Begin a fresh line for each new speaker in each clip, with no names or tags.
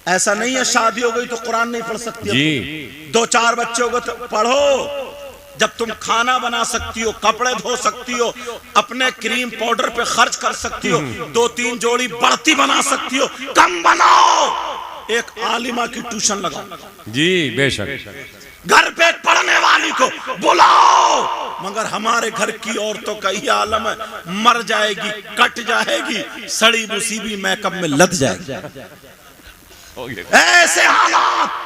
ایسا نہیں ہے شادی ہو گئی تو قرآن نہیں پڑھ سکتی جی 2-4 بچے ہو گئے تو پڑھو. جب تم کھانا بنا سکتی ہو، کپڑے دھو سکتی ہو، اپنے کریم پاؤڈر پہ خرچ کر سکتی ہو، 2-3 جوڑی بڑھتی بنا سکتی ہو، کم بناؤ. ایک عالمہ کی ٹیوشن لگاؤ
جی بے شک.
گھر پہ پڑھنے والی کو بلاؤ. مگر ہمارے گھر کی عورتوں کا یہ عالم ہے، مر جائے گی، کٹ جائے گی، سڑی مصیبی میک اپ میں لد جائے گی. ایسے حالات.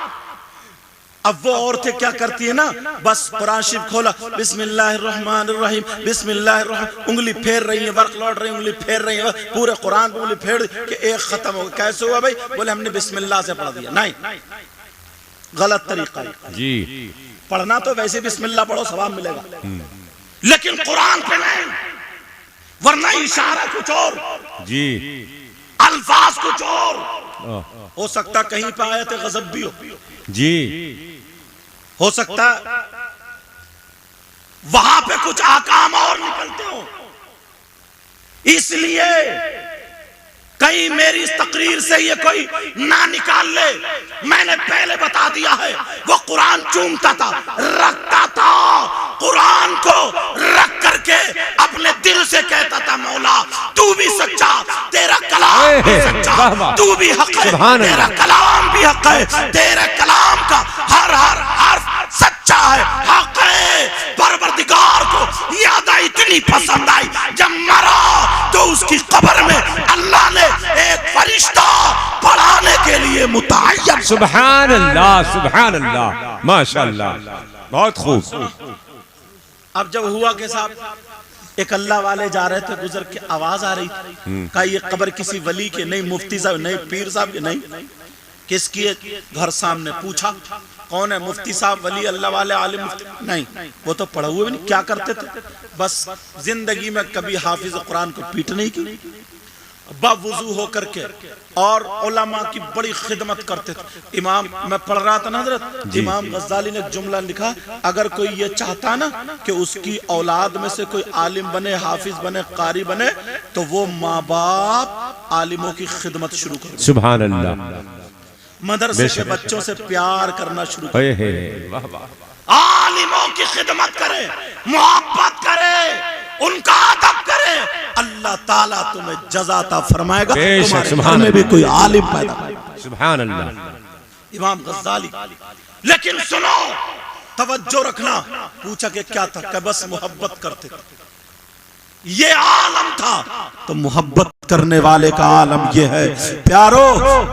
اب وہ عورتیں کیا کرتی ہیں نا، بس قرآن شریف کھولا، بسم اللہ الرحمن الرحیم، بسم اللہ الرحمن، انگلی پھیر رہی ہیں، ورق لوٹ رہی ہیں، انگلی پھیر رہی ہیں، پورے قرآن پہ انگلی پھیر کہ ایک ختم ہو گیا. کیسے ہوا بھائی؟ بولے ہم نے بسم اللہ سے پڑھ دیا. نہیں، غلط طریقہ جی. پڑھنا تو ویسے بسم اللہ پڑھو ثواب ملے گا، لیکن قرآن پہ نہیں، ورنہ اشارہ کچھ اور جی، الفاظ کچھ اور. ہو سکتا کہیں پہ آیت غضب بھی ہو جی، ہو سکتا وہاں پہ کچھ احکام اور نکلتے ہو. اس لیے کہیں میری اس تقریر سے یہ کوئی نہ نکال لے، میں نے پہلے بتا دیا ہے. وہ قرآن چومتا تھا، رکھتا تھا، قرآن کو رکھ کر کے اپنے دل سے کہتا تھا مولا تو بھی سچا، تیرا کلام بھی سچا، تو بھی حق ہے، تیرا کلام بھی حق ہے، تیرے کلام کا ہر حرف سچا ہے، حق ہے. پروردگار کو یاد آئی، اتنی پسند آئی، جب مرا تو اس کی قبر میں اللہ نے ایک فرشتہ پڑھانے کے لیے متعین.
سبحان اللہ سبحان اللہ ماشاءاللہ، بہت خوب.
اب جب ہوا کہ صاحب ایک اللہ والے جا رہے تھے، گزر کے آواز آ رہی تھی، کہا یہ قبر کسی ولی کے نہیں، مفتی صاحب نہیں، پیر صاحب کے نہیں، کس کی ہے؟ گھر سامنے. پوچھا کون ہے؟ مفتی صاحب، ولی اللہ والے، عالم؟ نہیں، وہ تو پڑھا ہوئے بھی نہیں. کیا کرتے تھے؟ بس زندگی میں کبھی حافظ قرآن کو پیٹ نہیں کی، باوضو ہو کر کے، اور علماء کی بڑی خدمت کرتے تھے. امام، میں پڑھ رہا تھا نا حضرت، امام غزالی نے ایک جملہ لکھا، اگر کوئی یہ چاہتا نا کہ اس کی اولاد میں سے کوئی عالم بنے، حافظ بنے، قاری بنے، تو وہ ماں باپ عالموں کی خدمت شروع کرے.
سبحان اللہ.
مدرسے کے بچوں سے پیار کرنا شروع کرے، عالموں کی خدمت کرے، محبت کرے، ان کا ادب کرے. اللہ تعالیٰ تمہیں جزا عطا فرمائے گا، تمہارے گھر میں بھی کوئی عالم پیدا کرے.
سبحان اللہ.
امام غزالی. لیکن سنو، توجہ رکھنا. پوچھا کہ کیا تھا؟ کہ بس محبت کرتے تھے. یہ عالم تھا تو محبت کرنے والے کا عالم یہ ہے. پیارو،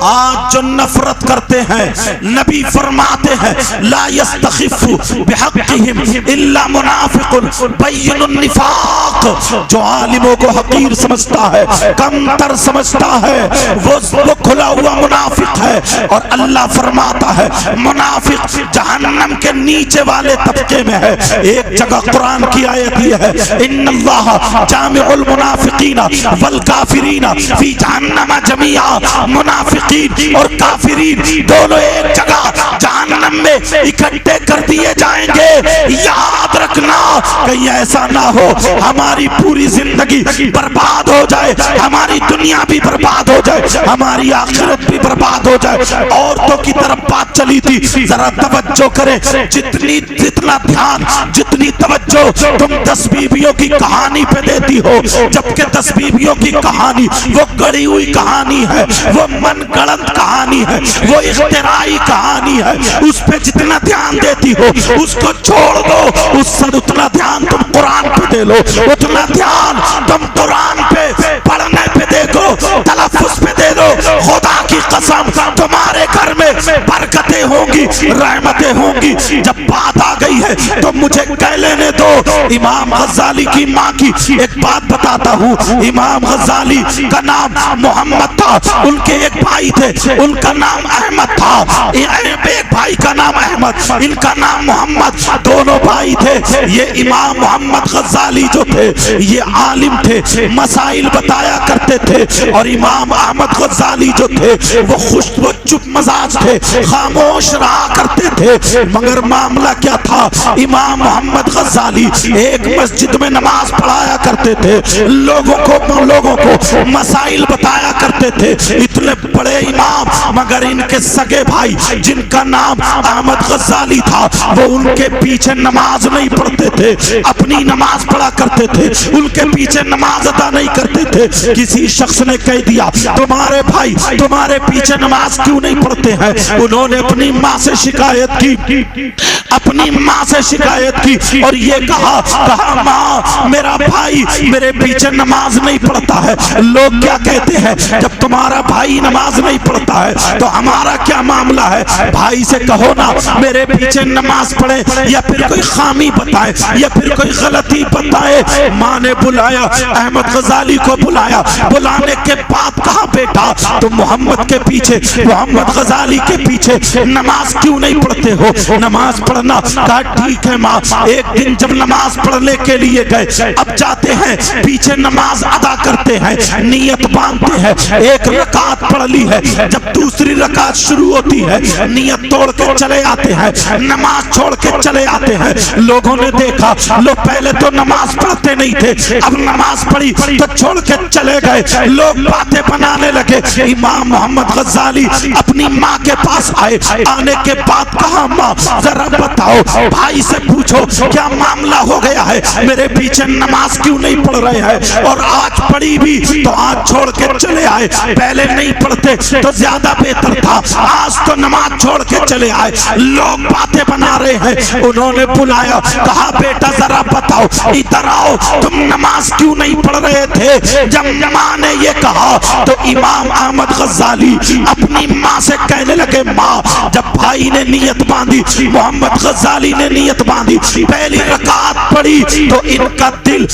آج جو نفرت کرتے ہیں، نبی فرماتے ہیں لا یستخف بحقہم الا منافق بین النفاق. جو عالموں کو حقیر سمجھتا ہے، کم تر سمجھتا ہے، وہ کھلا ہوا منافق ہے. اور اللہ فرماتا ہے منافق جہنم کے نیچے والے طبقے میں ہے. ایک جگہ قرآن کی آیت یہ ہے، ان اللہ جامع المنافقین والکافرین فی جہنم جميعا. منافقین اور کافرین دونوں ایک جگہ جہنم میں اکٹھے کر دیے جائیں گے. یاد رکھنا کہیں ایسا نہ ہو ہماری پوری زندگی برباد ہو جائے، ہماری دنیا بھی برباد ہو جائے، ہماری آخرت بھی برباد ہو جائے. عورتوں کی طرف بات چلی تھی، ذرا توجہ کریں. جتنا دھیان، جتنی توجہ تم 10 بیویوں کی کہانی پہ دیتی ہو، جبکہ 10 بیویوں کی کہانی وہ گڑی ہوئی کہانی ہے، وہ من گڑت کہانی ہے، وہ اختراعی کہانی ہے. اس پہ جتنا دھیان دیتی ہو اس کو چھوڑ دو. اس سے اتنا دھیان تم قرآن پہ دے لو، اتنا دھیان تم قرآن پہ پڑھنے پہ دے دو، تلفظ پہ دے دو. خدا کی قسم تمہارے گھر میں برکتیں ہوں گی، رحمتیں ہوں گی. جب بات آ گئی ہے تو مجھے کہہ لینے دو. امام غزالی کی ماں کی ایک بات بتاتا ہوں. امام غزالی کا نام محمد تھا، ان کے ایک بھائی تھے، ان کا نام احمد تھا. ایک بھائی کا نام احمد، ان کا نام محمد. دونوں بھائی تھے. یہ امام محمد غزالی جو تھے یہ عالم تھے، مسائل بتایا کرتے تھے. اور امام احمد غزالی جو تھے وہ خوش و چپ مزاج تھے، خاموش رہا کرتے تھے، مگر معاملہ کیا تھا؟ امام محمد غزالی ایک مسجد میں نماز پڑھایا کرتے تھے، لوگوں کو مسائل بتایا کرتے تھے، اتنے بڑے امام، مگر ان کے سگے بھائی جن کا نام احمد غزالی تھا وہ ان کے پیچھے نماز نہیں پڑھتے تھے، اپنی نماز پڑھا کرتے تھے، ان کے پیچھے نماز ادا نہیں کرتے تھے۔ کسی شخص نے کہہ دیا تمہارے بھائی تمہارے پیچھے نماز کیوں نہیں پڑھتے ہیں؟ انہوں نے اپنی ماں سے شکایت کی، اپنی ماں سے شکایت کی اور یہ کہا ماں میرا بھائی میرے پیچھے نماز نہیں پڑھتا ہے۔ لوگ کیا کہتے ہیں؟ جب تمہارا بھائی نماز نہیں پڑھتا ہے تو ہمارا کیا معاملہ ہے؟ بھائی سے کہو نا میرے پیچھے نماز پڑھے، یا پھر کوئی خامی بتائے یا پھر کوئی غلطی بتائے۔ ماں نے بلایا، احمد غزالی کو بلایا، بلانے کے بعد کہا بیٹا تم محمد کے پیچھے، محمد غزالی کے پیچھے نماز کیوں نہیں پڑھتے ہو؟ نماز پڑھنا۔ کہا ٹھیک ہے ماں۔ ایک دن جب نماز پڑھنے کے لیے گئے، اب جاتے ہیں پیچھے نماز ادا کرتے ہیں، نیت باندھتے ہیں، ایک رکعت پڑھ لی ہے، جب دوسری رکعت شروع ہوتی ہے نیت توڑ کے چلے آتے ہیں، نماز چھوڑ کے چلے آتے ہیں۔ لوگوں نے دیکھا لوگ پہلے تو نماز پڑھتے نہیں تھے، اب نماز پڑھی تو چھوڑ کے چلے گئے، لوگ باتیں بنانے لگے۔ امام محمد غزالی اپنی ماں کے پاس آئے، آنے کے بعد کہا ماں ذرا بتاؤ بھائی سے پوچھو کیا معاملہ ہو گیا ہے، میرے پیچھے نماز کیوں نہیں پڑھ رہے ہیں؟ اور آج پڑھی بھی تو آج چھوڑ کے چلے آئے، پہلے نہیں پڑھتے تو زیادہ بہتر تھا، آج تو نماز چھوڑ کے چلے آئے، لوگ باتیں بنا رہے ہیں۔ انہوں نے بلایا، کہا بیٹا ذرا بتاؤ ادھر آؤ، تم نماز کیوں نہیں پڑھ رہے تھے؟ جب ماں نے یہ کہا تو امام احمد غزالی اپنی ماں سے کہنے لگے ماں جب بھائی نے نیت باندھی، محمد غزالی نے نیت باندھی، پہلی رکعت پڑھی تو ان کا دل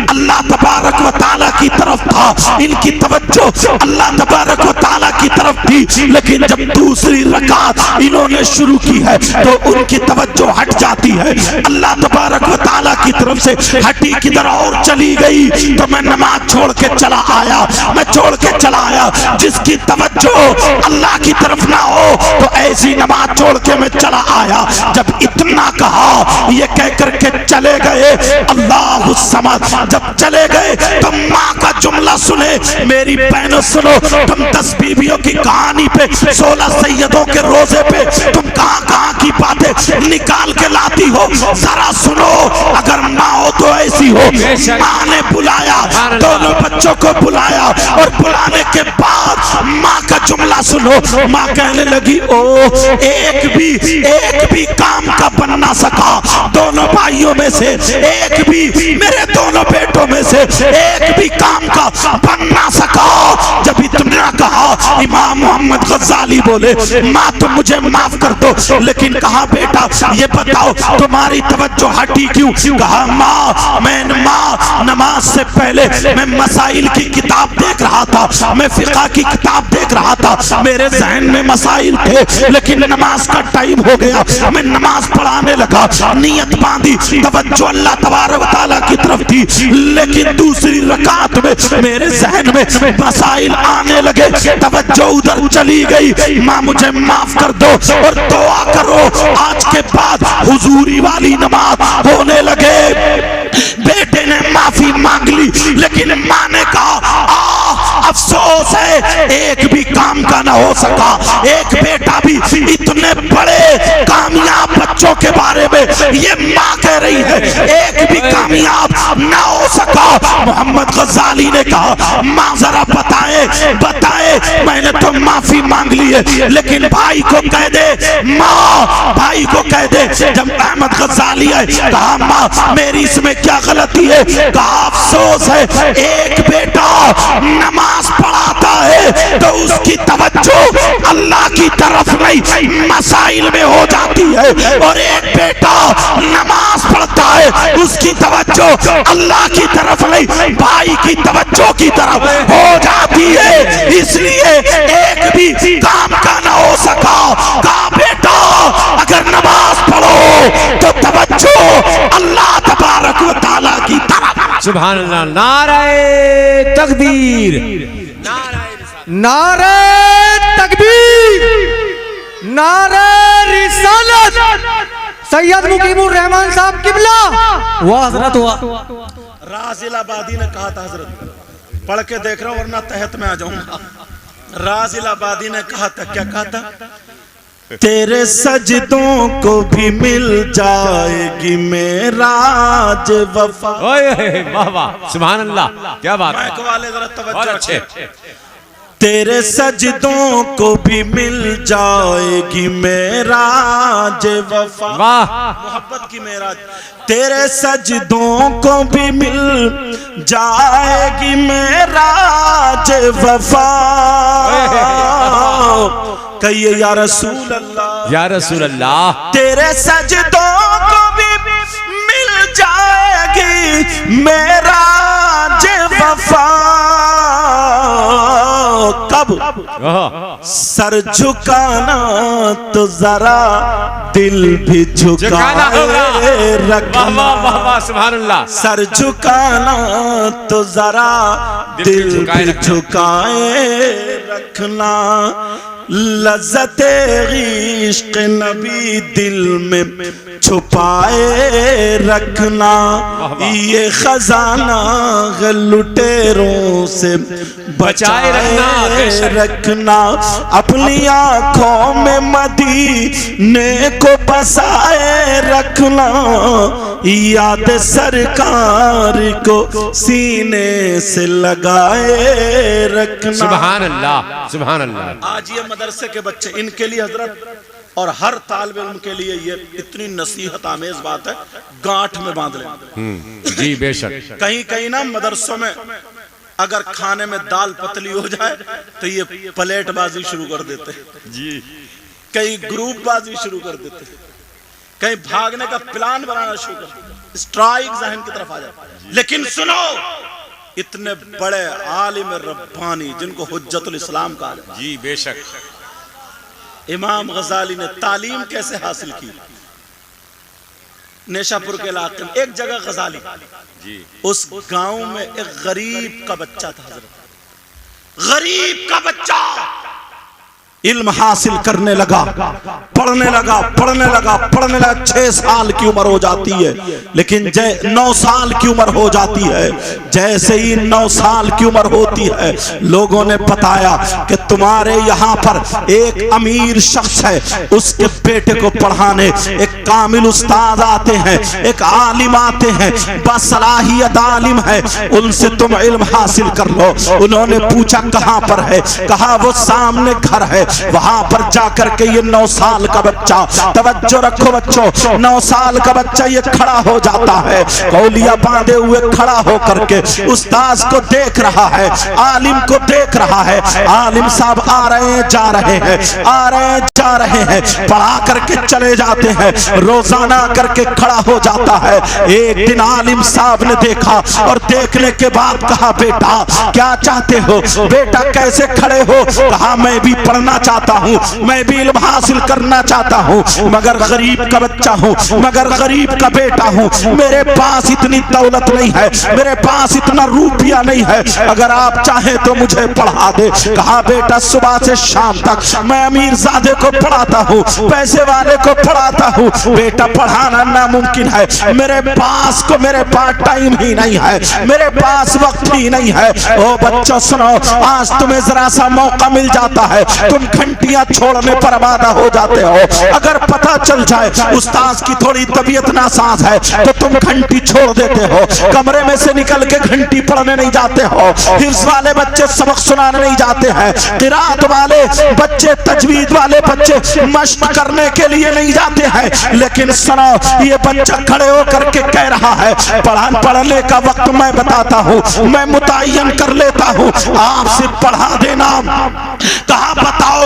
اللہ تبارک و تعالیٰ کی طرف تھا، ان کی توجہ اللہ تبارک و تعالیٰ کی طرف تھی، لیکن جب دوسری رکعت انہوں نے شروع کی ہے تو ان کی توجہ ہٹ جاتی ہے، اللہ تبارک و تعالیٰ کی طرف سے ہٹی کدھر اور چلی گئی، تو میں نماز چھوڑ کے چلا آیا، میں چھوڑ کے چلا آیا۔ جس کی توجہ اللہ کی طرف نہ ہو تو ایسی نماز چھوڑ کے میں چلا آیا۔ جب اتنا کہا یہ کہہ کر کے چلے گئے اللہ الصمد، جب چلے گئے تو ماں کا جملہ سنے، میری بہنوں سنو، تم 10 بیویوں کی کہانی پہ 16 سیدوں کے روزے پہ تم کہاں کہاں کی باتیں نکال کے لاتی ہو، ذرا سنو، اگر ماں ہو تو ایسی ہو۔ ماں نے بلایا، دونوں بچوں کو بلایا اور بلانے کے بعد ماں کا جملہ سنو، ماں کہنے لگی او ایک بھی کام کا بن نہ سکا، دونوں بھائیوں میں سے ایک بھی، میرے دونوں بیٹوں میں سے ایک بھی کام کا بن نہ سکا۔ جب اتنا کہا امام محمد غزالی بولے ماں تم مجھے معاف کر دو، لیکن کہا بیٹا یہ بتاؤ تمہاری توجہ ہٹی کیوں؟ کہا ماں نماز سے پہلے میں مسائل کی کتاب دیکھ رہا تھا، میں فقہ کی کتاب دیکھ رہا تھا، میرے ذہن میں مسائل تھے، لیکن نماز کا ٹائم ہو گیا، میں نماز پڑھانے لگا، نیت باندھی، توجہ اللہ تبارک و تعالیٰ کی طرف تھی، لیکن دوسری رکعت میں میرے ذہن میں مسائل آنے لگے، توجہ ادھر چلی گئی، ماں مجھے معاف کر دو اور دعا کرو۔ آج کے بعد حضوری والی نماز ہونے لگے۔ بیٹے نے معافی مانگ لی، لیکن ماں نے کہا افسوس ہے ایک بھی کام کا نہ ہو سکا، ایک بیٹا بھی، اتنے بڑے کامیاب بچوں کے بارے میں یہ ماں کہہ رہی ہے ایک بھی کامیاب نہ ہو سکا۔ محمد غزالی نے کہا ماں ذرا بتائے میں نے تو معافی مانگ لی ہے، لیکن بھائی کو کہہ دے، ماں بھائی کو کہہ دے۔ جب احمد غزالی آئے کہا ماں میری اس میں کیا غلطی ہے؟ کہا افسوس ہے ایک بیٹا نماز پڑھاتا ہے تو اس کی توجہ اللہ کی طرف نہیں مسائل میں ہو جاتی ہے، اور ایک بیٹا نماز پڑھتا ہے اس کی توجہ اللہ کی طرف نہیں بھائی کی توجہ کی طرف ہو جاتی ہے، اس لیے ایک بھی کام کا نہ ہو سکا۔ کہا بیٹا اگر نماز پڑھو تو توجہ اللہ تبارک و تعالیٰ کی طرف۔
سبحان اللہ، نعرہ تکبیر،
نعرہ تکبیر، نعرہ رسالت، سید مقیم الرحمان صاحب قبلہ وہ حضرت ہوا۔
راز الآبادی نے کہا تھا، حضرت پڑھ کے دیکھ رہا ہوں ورنہ تحت میں آ جاؤں گا۔ راز الآبادی نے کہا تھا، کیا کہا تھا؟ تیرے سجدوں کو بھی مل جائے گی معراج وفا۔
واہ واہ سبحان اللہ، کیا بات ہے،
مائک والے ذرا
بہت
توجہ
اچھے۔
رکھیں۔ تیرے سجدوں کو بھی مل جائے گی معراج وفا،
واہ
محبت کی معراج۔ تیرے سجدوں کو بھی مل جائے گی معراج وفا، کہیے یا رسول اللہ،
یا رسول اللہ،
تیرے سجدوں کو بھی مل جائے گی معراج وفا۔ کب؟ سر جھکانا تو ذرا دل بھی
جھکانا ہوگا،
جھکائے
واہ
رکھنا،
واہ واہ واہ سبحان اللہ،
سر جھکانا تو ذرا دل بھی جھکائے رکھنا، لذت عشق نبی دل میں چھپائے رکھنا، یہ خزانہ لٹیروں سے بچائے رکھنا، اپنی آنکھوں میں مدینے کو بسائے رکھنا، یاد سرکار کو سینے سے لگائے رکھنا۔
سبحان اللہ سبحان اللہ۔
آج یہ مدرسے کے بچے، ان کے لیے حضرت اور ہر طالب علم کے لیے یہ اتنی نصیحت آمیز بات ہے، گانٹھ میں باندھ لیں۔
جی بے شک،
کہیں کہیں نا مدرسوں میں اگر کھانے میں دال پتلی ہو جائے تو یہ پلیٹ بازی شروع کر دیتے،
جی
کئی گروپ بازی شروع کر دیتے، کہیں بھاگنے کا پلان بنانا شروع کر دیتے، اسٹرائک ذہن کی طرف آ جائے۔ لیکن سنو، اتنے بڑے عالم ربانی جن کو حجت الاسلام کہا جاتا ہے،
جی بے شک،
امام غزالی نے تعلیم کیسے حاصل کی؟ نیشا پور کے علاقے میں ایک جگہ غزالی، اس گاؤں میں ایک غریب کا بچہ تھا، حضرت غریب کا بچہ علم حاصل کرنے لگا، پڑھنے لگا پڑھنے لگا پڑھنے لگا، 6 سال کی عمر ہو جاتی ہے، لیکن 9 سال کی عمر ہو جاتی ہے۔ جیسے ہی 9 سال کی عمر ہوتی ہے، لوگوں نے بتایا کہ تمہارے یہاں پر ایک امیر شخص ہے، اس کے بیٹے کو پڑھانے ایک کامل استاد آتے ہیں، ایک عالم آتے ہیں، باصلاحیت عالم ہے، ان سے تم علم حاصل کر لو۔ انہوں نے پوچھا کہاں پر ہے؟ کہا وہ سامنے گھر ہے، وہاں پر جا کر کے یہ 9 سال کا بچہ، توجہ رکھو بچوں، 9 سال کا بچہ یہ کھڑا ہو جاتا ہے، کولیاں باندھے ہوئے کھڑا ہو کر کے استاذ کو دیکھ رہا ہے، عالم کو دیکھ رہا ہے۔ عالم صاحب آ رہے ہیں جا رہے ہیں، آ رہے ہیں جا رہے ہیں، پڑھا کر کے چلے جاتے ہیں، روزانہ کر کے کھڑا ہو جاتا ہے۔ ایک دن عالم صاحب نے دیکھا اور دیکھنے کے بعد کہا بیٹا کیا چاہتے ہو؟ بیٹا کیسے کھڑے ہو؟ کہا میں بھی پڑھنا چاہتا ہوں، میں بھی علم حاصل کرنا چاہتا ہوں، مگر غریب کا بچہ ہوں، مگر غریب کا بیٹا ہوں، میرے پاس اتنی دولت نہیں ہے، میرے پاس اتنا روپیہ نہیں ہے، اگر آپ چاہیں تو مجھے پڑھا دے۔ کہا بیٹا صبح سے شام تک میں امیر زادے کو پڑھاتا ہوں، پیسے والے کو پڑھاتا ہوں، بیٹا پڑھانا ناممکن ہے، میرے پاس ٹائم ہی نہیں ہے، میرے پاس وقت ہی نہیں ہے۔ او بچوں سنو، آج تمہیں ذرا سا موقع مل جاتا ہے، تم گھنٹیاں چھوڑنے پر آمادہ ہو جاتے ہو، اگر پتہ چل جائے استاذ کی تھوڑی طبیعت ناساز ہے تو تم گھنٹی چھوڑ دیتے ہو، کمرے میں سے نکل کے گھنٹی پڑھنے نہیں جاتے ہو، حفظ والے بچے سبق سنانے نہیں جاتے ہیں، قرات والے بچے، تجوید والے بچے مشق کرنے کے لیے نہیں جاتے ہیں۔ لیکن سنو، یہ بچہ کھڑے ہو کر کے کہہ رہا ہے پڑھنے کا وقت میں بتاتا ہوں، میں متعین کر لیتا ہوں، آپ سے پڑھا دینا۔ کہا بتاؤ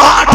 8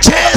6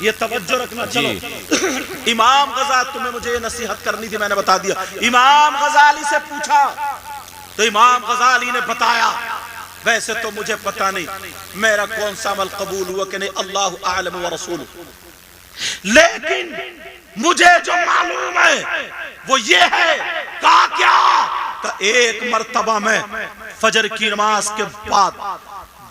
یہ توجہ رکھنا. چلو امام غزالی, تمہیں مجھے یہ نصیحت کرنی تھی, میں نے بتا دیا. امام غزالی سے پوچھا تو امام غزالی نے بتایا ویسے تو مجھے پتا نہیں میرا کون سا عمل قبول ہوا کہ نہیں, اللہ اعلم و رسول, لیکن مجھے جو معلوم ہے وہ یہ ہے. کہا کیا؟ کہ ایک مرتبہ میں فجر کی نماز کے بعد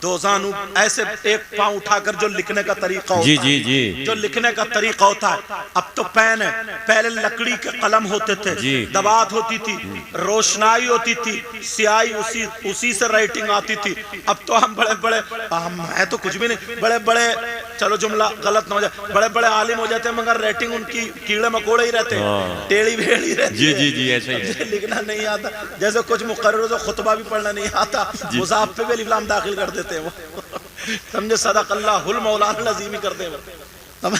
دو زانو ایسے ایک پاؤں اٹھا کر جو لکھنے کا طریقہ ہوتا ہے, جو لکھنے کا طریقہ ہوتا ہے. اب تو پین ہے, پہلے لکڑی کے قلم ہوتے تھے, دبات ہوتی تھی, روشنائی ہوتی تھی, سیاہی اسی سے رائٹنگ آتی تھی. اب تو ہم بڑے بڑے, ہم ہے تو کچھ بھی نہیں, بڑے بڑے, چلو جملہ غلط نہ ہو جائے, بڑے بڑے عالم ہو جاتے ہیں مگر رائٹنگ ان کی کیڑے مکوڑے ہی رہتے ہیں, ٹیڑھی بھیڑی رہتی ہے.
جی ایسے ہی
لکھنا نہیں آتا, جیسے کچھ مقرر جو خطبہ بھی پڑھنا نہیں آتا, مضاف پہ بھی الف لام داخل کر دیتے ہیں وہ, سمجھے, صدق اللہ المولانا العظیم کرتے ہیں.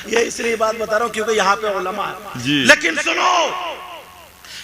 یہ اس لیے بات بتا رہا ہوں کیونکہ یہاں پہ علماء ہیں. لیکن سنو,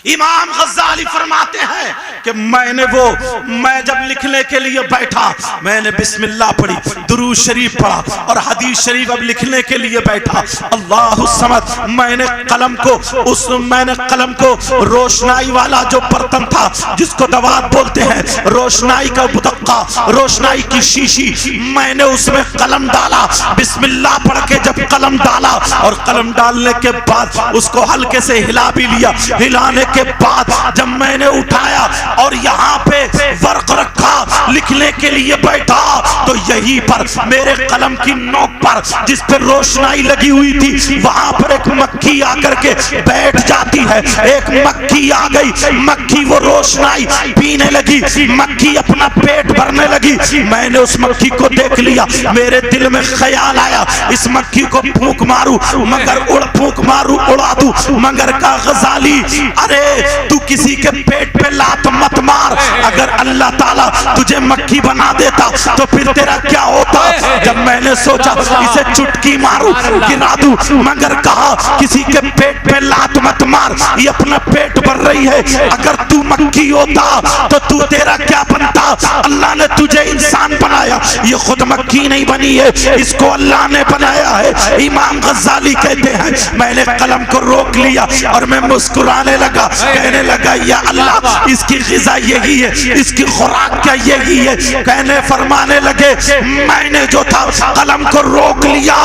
امام غزالی فرماتے ہیں کہ میں جب لکھنے کے لیے بیٹھا, میں نے بسم اللہ پڑھی, درود شریف پڑھا اور حدیث شریف. اب لکھنے کے لیے بیٹھا, اللہ الصمد, میں نے قلم کو روشنائی والا جو برتن تھا جس کو دوات بولتے ہیں, روشنائی کا بدقہ, روشنائی کی شیشی, میں نے اس میں قلم ڈالا, بسم اللہ پڑھ کے جب قلم ڈالا اور قلم ڈالنے کے بعد اس کو ہلکے سے ہلا بھی لیا, ہلانے کے بعد جب میں نے اٹھایا اور یہاں پہ ورق رکھا لکھنے کے لیے بیٹھا تو یہی پر میرے قلم کی نوک پر جس پر روشنائی لگی ہوئی تھی وہاں پر ایک مکھی آ کر کے بیٹھ جاتی ہے. ایک مکھی آ گئی, مکھی وہ روشنائی پینے لگی, مکھی اپنا پیٹ بھرنے لگی. میں نے اس مکھی کو دیکھ لیا, میرے دل میں خیال آیا اس مکھی کو پھونک ماروں مگر پھونک ماروں اڑا دوں, مگر کا غزالی ارے تو کسی کے پیٹ پہ لات مت مار, اگر اللہ تعالیٰ تجھے مکھی بنا دیتا تو پھر تیرا کیا ہوتا. جب میں نے سوچا اسے چٹکی ماروں گرا دوں, مگر کہا کسی کے پیٹ پہ لات مت مار, یہ اپنا پیٹ بھر رہی ہے, اگر تو مکھی ہوتا تو تیرا کیا بنتا. اللہ نے تجھے انسان بنایا, یہ خود مکھی نہیں بنی ہے, اس کو اللہ نے بنایا ہے. امام غزالی کہتے ہیں میں نے قلم کو روک لیا اور میں مسکرانے لگا, کہنے لگا یا اللہ اس کی غذا یہی ہے, اس کی خوراک کیا یہی ہے. کہنے فرمانے لگے میں نے جو تھا قلم کو روک لیا,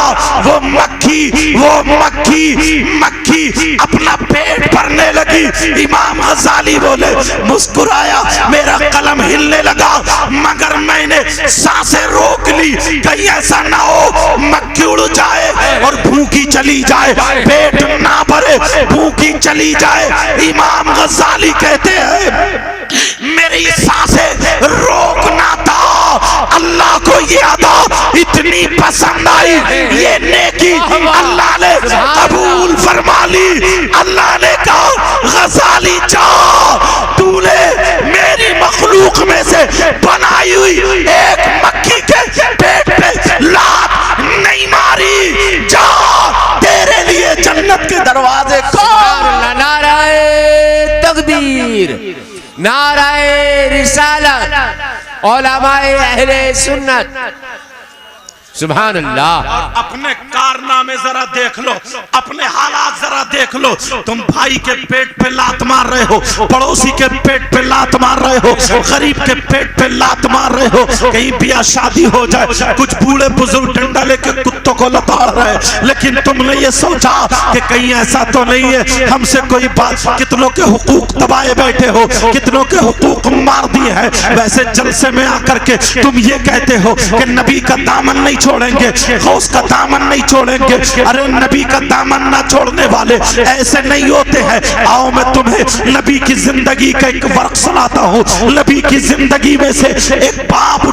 وہ مکھی اپنا پیٹ بھرنے لگی. امام غزالی بولے مسکرایا, میرا قلم ہلنے لگا مگر میں نے سانسیں روک لی, کہیں ایسا نہ ہو مکھی اڑ جائے اور بھوکی چلی جائے, پیٹ نہ بھرے بھوکی چلی جائے. امام غزالی کہتے ہیں میری سانسیں روکنا تھا, اللہ کو یہ ادا اتنی پسند آئی, یہ نیکی اللہ نے قبول فرما لی. اللہ نے کہا غزالی جا, تو نے میری مخلوق میں سے بنائی ہوئی ایک مکھی کے پیٹ پہ لات نہیں ماری, جا تیرے لیے جنت کے دروازے کھول.
نعرہ تکبیر, نعرہ رسالت, علماء اہل سنت, سبحان اللہ.
اپنے کارنامے ذرا دیکھ لو, اپنے حالات ذرا دیکھ لو. تم بھائی کے پیٹ پہ لات مار رہے ہو, پڑوسی کے پیٹ پہ لات مار رہے ہو, غریب کے پیٹ پہ لات مار رہے ہو. کہیں بیاہ شادی ہو جائے کچھ بوڑھے بزرگ ڈنڈا لے کے کتوں کو لتاڑ رہے, لیکن تم نے یہ سوچا کہ کہیں ایسا تو نہیں ہے ہم سے کوئی بات. کتنوں کے حقوق دبائے بیٹھے ہو, کتنوں کے حقوق مار دیے ہیں. ویسے جلسے میں آ کر کے تم یہ کہتے ہو کہ نبی کا دامن نہیں چھوڑیں گے, غوث کا دامن نہیں چھوڑیں گے. ارے نبی کا دامن نہ چھوڑنے والے ایسے نہیں ہوتے ہیں. آؤ میں تمہیں نبی کی زندگی کا ایک ورق سناتا ہوں. نبی کی زندگی میں سے ایک باب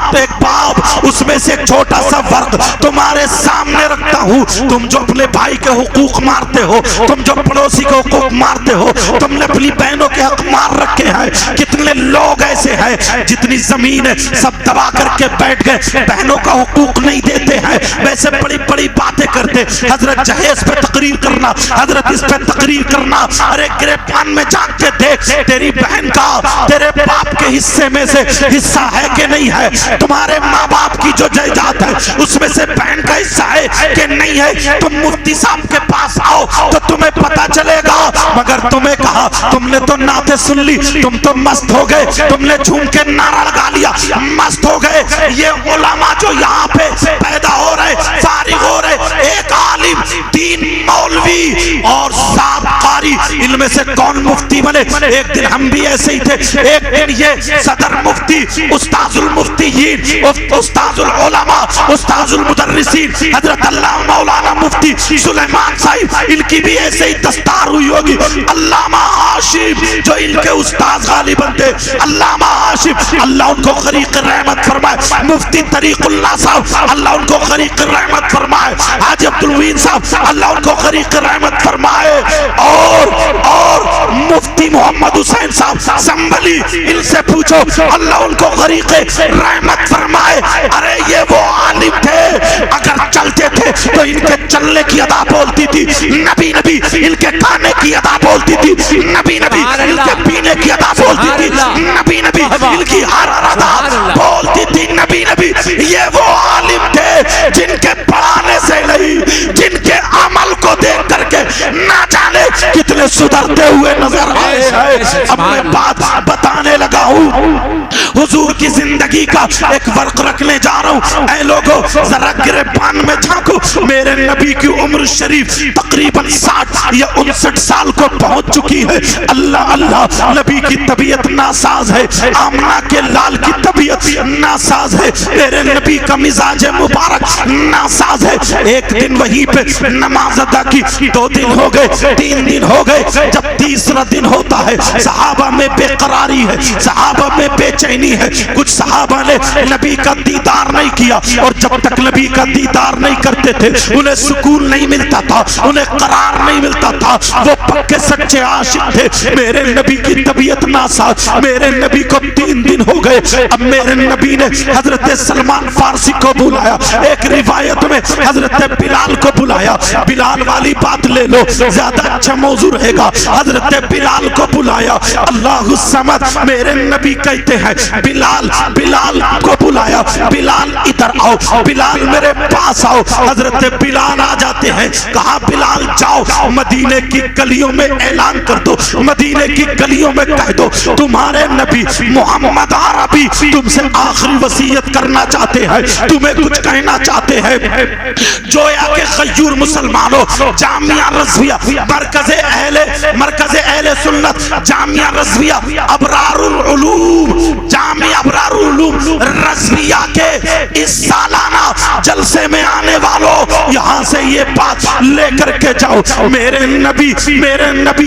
اس میں سے ایک چھوٹا سا ورق تمہارے سامنے رکھتا ہوں. تم جو اپنے بھائی کے حقوق مارتے ہو, تم جو پڑوسی کے حقوق مارتے ہو, تم نے اپنی بہنوں کے حق مار رکھے ہیں. کتنے لوگ ایسے ہیں جتنی زمین ہے سب دبا کر کے بیٹھ گئے, بہنوں کا حقوق نہیں دیتے ہیں. ویسے بڑی بڑی باتیں کرتے, حضرت جہیز پہ تقریر کرنا, حضرت اس پہ تقریر کرنا. ارے گریبان میں جا کے دیکھ تیری بہن کا تیرے باپ کے حصے میں سے حصہ ہے کہ نہیں ہے. تمہارے ماں باپ کی جو جائیداد ہے اس میں سے بہن کا حصہ ہے ہے کہ نہیں ہے تم مفتی صاحب کے پاس آؤ تو تمہیں پتا چلے گا، مگر تمہیں کہا تم نے تو نعتیں سن لی، تم تو مست ہو گئے، تم نے جھوم کے نعرہ لگا لیا، مست ہو گئے۔ یہ علماء جو یہاں پہ پیدا ہو رہے، فارغ ہو رہے، ایک عالم تین مولوی اور 7 قاری، ان میں سے کون مفتی بنے؟ ایک دن ہم بھی ایسے ہی تھے، ایک دن یہ صدر مفتی، استاذ المفتیین، استاذ العلماء، استاذ المدرسین حضرت اللہ مولانا مفتی سلیمان صاحب، ان کی بھی ایسے ہی دستار ہوئی ہوگی۔ علامہ ہاشم جو ان کے استاذ غالباً تھے، علامہ ہاشم اللہ ان کو غریق رحمت فرمائے، مفتی طریق اللہ صاحب اللہ ان کو غریق رحمت فرمائے، حاجی عبدالوین صاحب اللہ ان کو غریق رحمت فرمائے، اور مفتی محمد حسین صاحب سنبھلی، ان سے پوچھو اللہ ان کو غریق رحمت فرمائے۔ ارے یہ وہ عالم تھے، اگر چلتے تھے تو ان کے چلنے کی ادا بولتی تھی نبی نبی، ان کے کھانے کی ادا بولتی تھی نبی نبی، ان کے پینے کی ادا بولتی تھی نبی نبی، ان کی ہر ادا بولتی تھی نبی نبی۔ یہ وہ عالم تھے جن کے پڑھانے سے نہیں، جن کے عمل کو دیکھ کر کے نہ جانے کتنے سدھرتے ہوئے نظر آئے۔ اب میں بات بتانے لگا ہوں، حضور کی زندگی کا ایک ورق رکھنے جا رہا ہوں۔ اے لوگو ذرا گریبان میں جھانکو، میرے نبی کی عمر شریف تقریباً 60 یا 59 سال کو پہنچ چکی ہے۔ اللہ اللہ، نبی کی طبیعت ناساز ہے، آمنہ کے لال کی طبیعت ناساز ہے، میرے نبی کا مزاج مبارک ناساز ہے۔ ایک دن وہیں پہ نماز ادا کی، 2 دن ہو گئے، 3 دن ہو گئے، جب تیسرا دن ہوتا ہے صحابہ میں بے قراری ہے، صحابہ میں بے چینی ہے، کچھ صحابہ نے نبی کا دیدار نہیں کیا، اور جب تک نبی کا دیدار نہیں کرتے تھے انہیں سکون نہیں ملتا تھا، انہیں قرار نہیں ملتا تھا، وہ پکے سچے عاشق تھے۔ میرے نبی کی طبیعت ناساز، میرے نبی کو 3 دن ہو گئے، اب میرے نبی نے حضرت سلمان فارسی کو بلایا، ایک روایت میں حضرت بلال کو بلایا، بلال والی بات لے لو زیادہ اچھا موضوع رہے گا، حضرت بلال کو بلایا، اللہ الصمد، میرے نبی کہتے ہیں بلال کو بلایا، بلال ادھر آؤ، بلال میرے پاس آؤ، حضرت بلال آ جاتے ہیں، کہا بلال جاؤ مدینے کی گلیوں میں اعلان کر دو، مدینے کی گلیوں میں کہہ دو تمہارے نبی محمد عربی تم سے آخری وصیت کرنا چاہتے ہیں، تمہیں کچھ کہنا چاہتے ہیں۔ جویا کہ غیور مسلمانوں، جامعہ رضویہ مرکز اہل سنت، جامعہ رضویہ ابرار العلوم، جامعہ ابرار العلوم رضویہ کے اس سالانہ جلسے میں آنے والوں یہاں سے یہ بات لے کر کے جاؤ، میرے نبی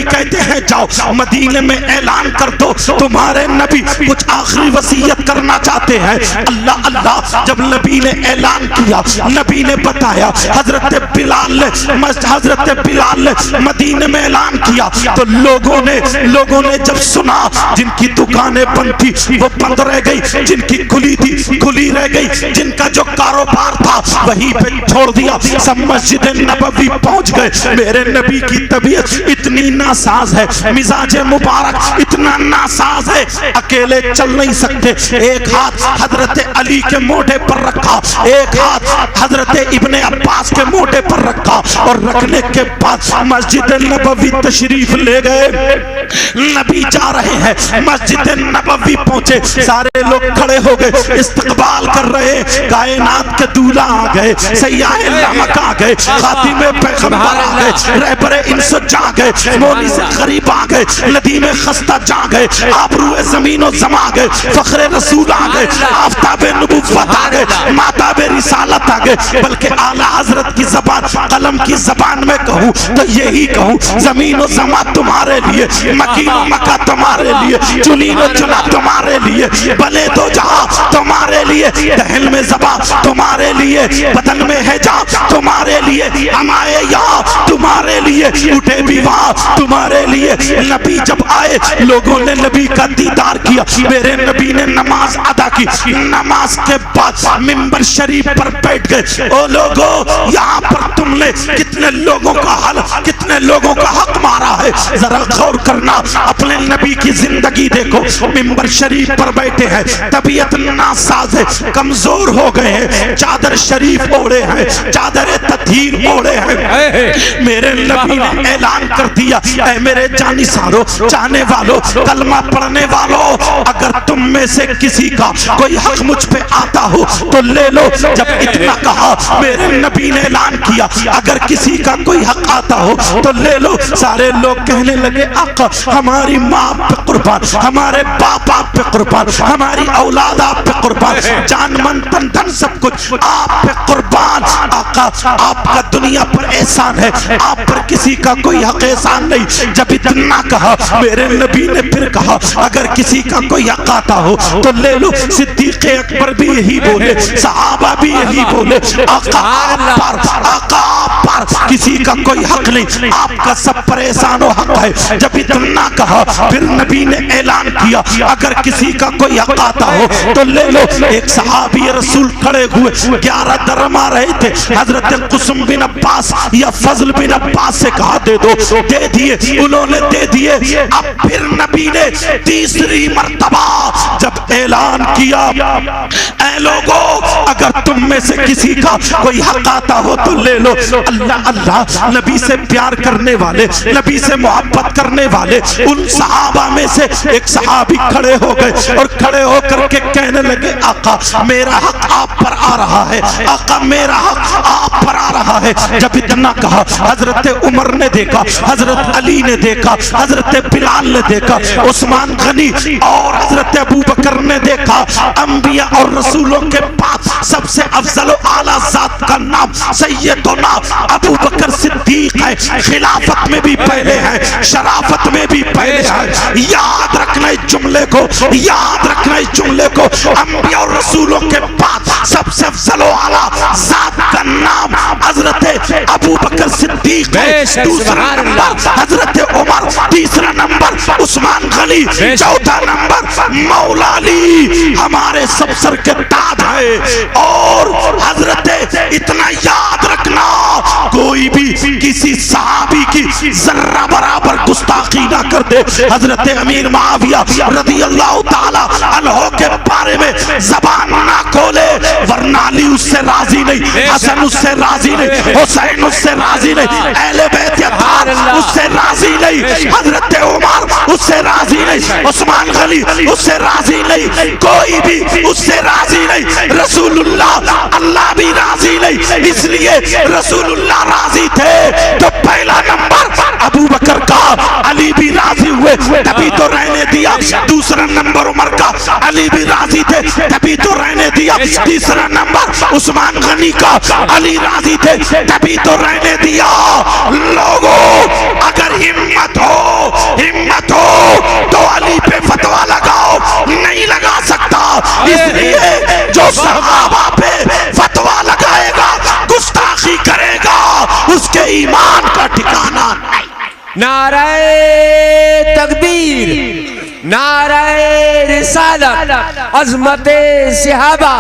کہتے ہیں جاؤ مدینے میں اعلان کر دو تمہارے نبی کچھ آخری وصیت کرنا چاہتے ہیں۔ اللہ اللہ، جب نبی نے اعلان کیا، نبی نے بتایا، حضرت بلال نے مدینے میں اعلان کیا تو لوگوں نے جب سنا، جن کی دکانیں بند تھی وہ بند رہ گئی، جن کی کھلی تھی کھلی رہ گئی، جن کا جو کاروبار تھا وہیں پہ چھوڑ دیا، سب مسجد نبوی پہنچ گئے۔ میرے نبی کی طبیعت اتنی ناساز ہے، مزاج مبارک اتنا ناساز ہے، اکیلے چل نہیں سکتے، ایک ہاتھ حضرت علی کے موڈے پر رکھا، ایک ہاتھ حضرت ابن عباس کے موڈے پر رکھا، اور رکھنے کے بعد مسجد نبوی تشریف لے گئے۔ نبی جا رہے ہیں، مسجد نبوی پہنچے، سارے لوگ کھڑے ہو گئے، استقبال کر رہے، کائنات کے دولہ آ گئے، سیاح لامک آ گئے، خاتم پیغمبر آ گئے، رہبر انس جا گئے، مولی سے غریب آ گئے، ندیم خستہ جا گئے، آبرو زمین و زما گئے، فخر رسول آ گئے، آفتاب نبوت آ گئے، ماتاب رسالت آ گئے، بلکہ اعلیٰ حضرت کی زبان قلم کی زبان میں کہوں تو یہی کہوں، زمین و زما تمہارے لیے، مکین و مکہ تمہارے لیے، چنین و چنا تمہارے لیے، بلے دو جہاں تمہارے لیے، دہن میں زبا تمہارے لیے، بدن میں ہے جا تمہارے لیے، ہم آئے یہاں تمہارے لیے، اٹھے بھی وہاں تمہارے لیے۔ نبی جب آئے، لوگوں نے نبی کا دیدار کیا، میرے نبی نے نماز ادا کی، نماز کے بعد منبر شریف پر بیٹھ گئے۔ او لوگو، یہاں پر تم تم نے کتنے لوگوں کا حل، کتنے لوگوں کا حق مارا ہے. ذرا غور کرنا، اپنے نبی کی زندگی دیکھو. ممبر شریف پر بیٹھے ہیں، طبیعت ناساز ہے، کمزور ہو گئے ہیں، چادر شریف اوڑے ہیں، چادر تطہیر اوڑے ہیں. میرے نبی نے اعلان کر دیا، اے میرے جانی سارو، چاہنے والو، کلمہ پڑھنے والو، اگر تم میں سے کسی کا کوئی حق مجھ پہ آتا ہو تو لے لو. جب اتنا کہا میرے نبی نے اعلان کیا، اگر کسی کا کوئی حق آتا ہو تو لے لو. سارے لوگ کہنے لگے آقا ہماری ماں پہ قربان، ہمارے باپ آپ پہ قربان، ہماری اولاد آپ پہ قربان، جان من تن دھن سب کچھ آپ پہ قربان. آقا آپ کا دنیا پر احسان ہے، آپ پر کسی کا کوئی حق احسان نہیں. جب اتنا کہا میرے نبی نے پھر کہا اگر کسی کا کوئی حق آتا ہو تو لے لو. صدیق اکبر بھی یہی بولے، صحابہ بھی یہی بولے، آقا آپ پر کسی کا کوئی حق نہیں، آپ کا سب پر احسان و حق ہے. جب اتنا کہا پھر نبی نے اعلان کیا اگر کسی کا کوئی حق آتا ہو تو لے لو. ایک صحابی رسول کھڑے ہوئے، 11 درہم آ رہے تھے. حضرت قسم بن عباس یا فضل بن عباس سے کہا دے دو، دے دیے، انہوں نے دے دیے. اب پھر نبی نے تیسری مرتبہ جب اعلان کیا، اے لوگو اگر تم میں سے کسی کا کوئی حق آتا ہو تو لے لو. اللہ اللہ، نبی سے پیار کرنے والے، نبی سے محبت کرنے والے ان صحابہ میں سے ایک صحابی کھڑے ہو گئے اور کھڑے ہو کر کے کہنے لگے آقا میرا حق آپ پر آ رہا ہے، آقا میرا حق آپ پر آ رہا ہے. جب اتنا کہا حضرت عمر نے دیکھا، حضرت علی نے دیکھا، حضرت بلال نے دیکھا، عثمان غنی اور حضرت ابو بکر نے دیکھا. انبیاء اور رسولوں کے بعد سب سے افضل و اعلیٰ ذات کا نام سیدنا ابو بکر صدیق ہے. خلافت میں بھی پہلے ہیں، شرافت میں بھی پہلے ہیں. یاد رکھنا اس جملے کو، یاد رکھنا اس جملے کو. انبیاء اور رسولوں کے بعد سب سے افضل و اعلیٰ ذات کا نام حضرت ابو بکر صدیق ہے. دوسرا نمبر حضرت عمر، تیسرا نمبر عثمان غنی، چوتھا نمبر مولا علی ہمارے سب سر کے تاج ہے. اور حضرت اتنا یاد رکھنا کوئی بھی کسی صحابی کی ذرہ برابر گستاخی نہ کر دے. حضرت امیر معاویہ رضی اللہ تعالی عنہ کے بارے میں زبان نہ کھولے ورنہ علی اس سے راضی نہیں، حسن اس سے راضی نہیں، حسین اس سے راضی نہیں، اہل بیت اطہار اس سے راضی نہیں، حضرت عمر اس سے راضی نہیں، عثمان غنی اس سے راضی نہیں، کوئی بھی اس سے راضی نہیں. رسول اللہ بھی راضی نہیں. اس لیے رسول اللہ راضی تھے تو پہلا نمبر ابو بکر کا، علی بھی راضی ہوئے تبھی تو رہنے دیا. دوسرا نمبر عمر کا، علی بھی راضی تھے تبھی تو رہنے دیا. تیسرا نمبر عثمان غنی کا، علی راضی تھے تبھی تو رہنے دیا. لوگوں اگر ہمت ہو تو علی پہ فتویٰ لگاؤ، نہیں لگا سکتا. اس لیے جو صحابہ پہ فتویٰ لگائے گا، گستاخی کرے گا، اس کے ایمان کا ٹھکانہ نہیں.
نعرہ تکبیر، نعرہ رسالت، عظمت صحابہ.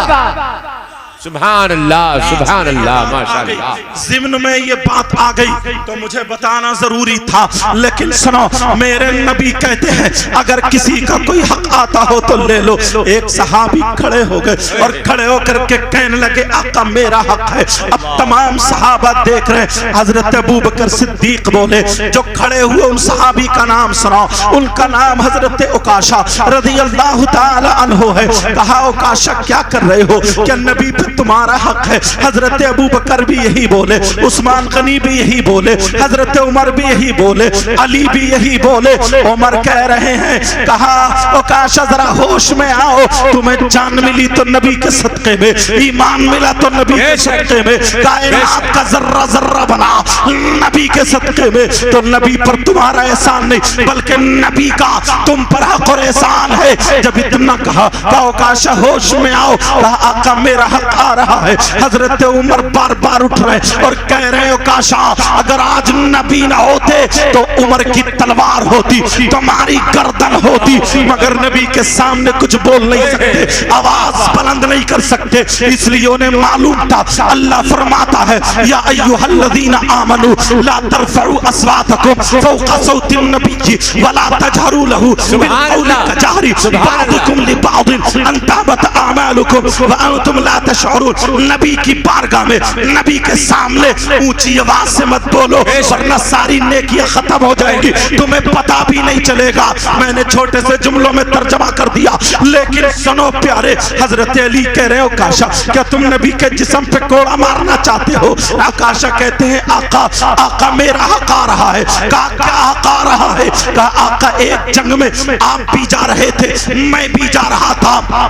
سبحان اللہ، سبحان اللہ، ماشاءاللہ.
ضمن میں یہ بات آ گئی تو مجھے بتانا ضروری تھا. لیکن سنو، میرے نبی کہتے ہیں اگر کسی کا کوئی حق آتا ہو تو لے لو. ایک صحابی کھڑے ہو گئے اور کھڑے ہو کر کے کہنے لگے آقا میرا حق ہے. اب تمام صحابہ دیکھ رہے ہیں. حضرت ابو بکر صدیق بولے، جو کھڑے ہوئے ان صحابی کا نام سناؤ. ان کا نام حضرت عکاشہ رضی اللہ تعالی عنہ ہے. کہا عکاشہ کیا کر رہے ہو؟ کہ نبی پہ تمہارا حق ہے. حضرت ابو بکر بھی یہی بولے، عثمان غنی بھی یہی بولے، حضرت عمر بھی یہی بولے، علی بھی یہی بولے. عمر کہہ رہے ہیں، کہا عکاشہ ذرا ہوش میں آؤ، تمہیں جان ملی تو نبی کے صدقے میں، ایمان ملا تو نبی کے صدقے میں، کائنات کا ذرہ ذرہ بنا نبی کے صدقے میں. تو نبی پر تمہارا احسان نہیں بلکہ نبی کا تم پر حق اور احسان ہے. جب اتنا کہا عکاشہ ہوش میں آؤ. کہا آقا میرا حق آ رہا ہے. حضرت عمر بار بار اٹھ رہے اور کہہ رہے ہو کاشا اگر آج نبی نہ ہوتے تو عمر کی تلوار ہوتی, تمہاری گردن ہوتی, مگر نبی کے سامنے کچھ بول نہیں سکتے, آواز بلند نہیں کر سکتے, اس لیے انہیں معلوم تھا. اللہ فرماتا ہے یا ایھا الذین آمنوا لا ترفعوا اصواتکم فوق صوت النبی ولا تجهروا له بالقول كجهر بعضكم لبعض ان تحبط اعمالکم وانتم لا تشعرون. نبی کی بارگاہ میں نبی کے سامنے اونچی آواز سے مت بولو ورنہ ساری نیکیاں ختم ہو جائیں گی, تمہیں پتا بھی نہیں چلے گا. میں نے چھوٹے سے جملوں میں ترجمہ کر دیا لیکن سنو پیارے. حضرت علی کہہ رہے ہو کاشا کیا تم نبی کے جسم پہ کوڑا مارنا چاہتے ہو؟ کاشا کہتے ہیں آقا آقا میرا حق آ رہا ہے. کہا کیا حق آ رہا ہے؟ کہا آقا ایک جنگ میں آپ بھی جا رہے تھے, میں بھی جا رہا تھا,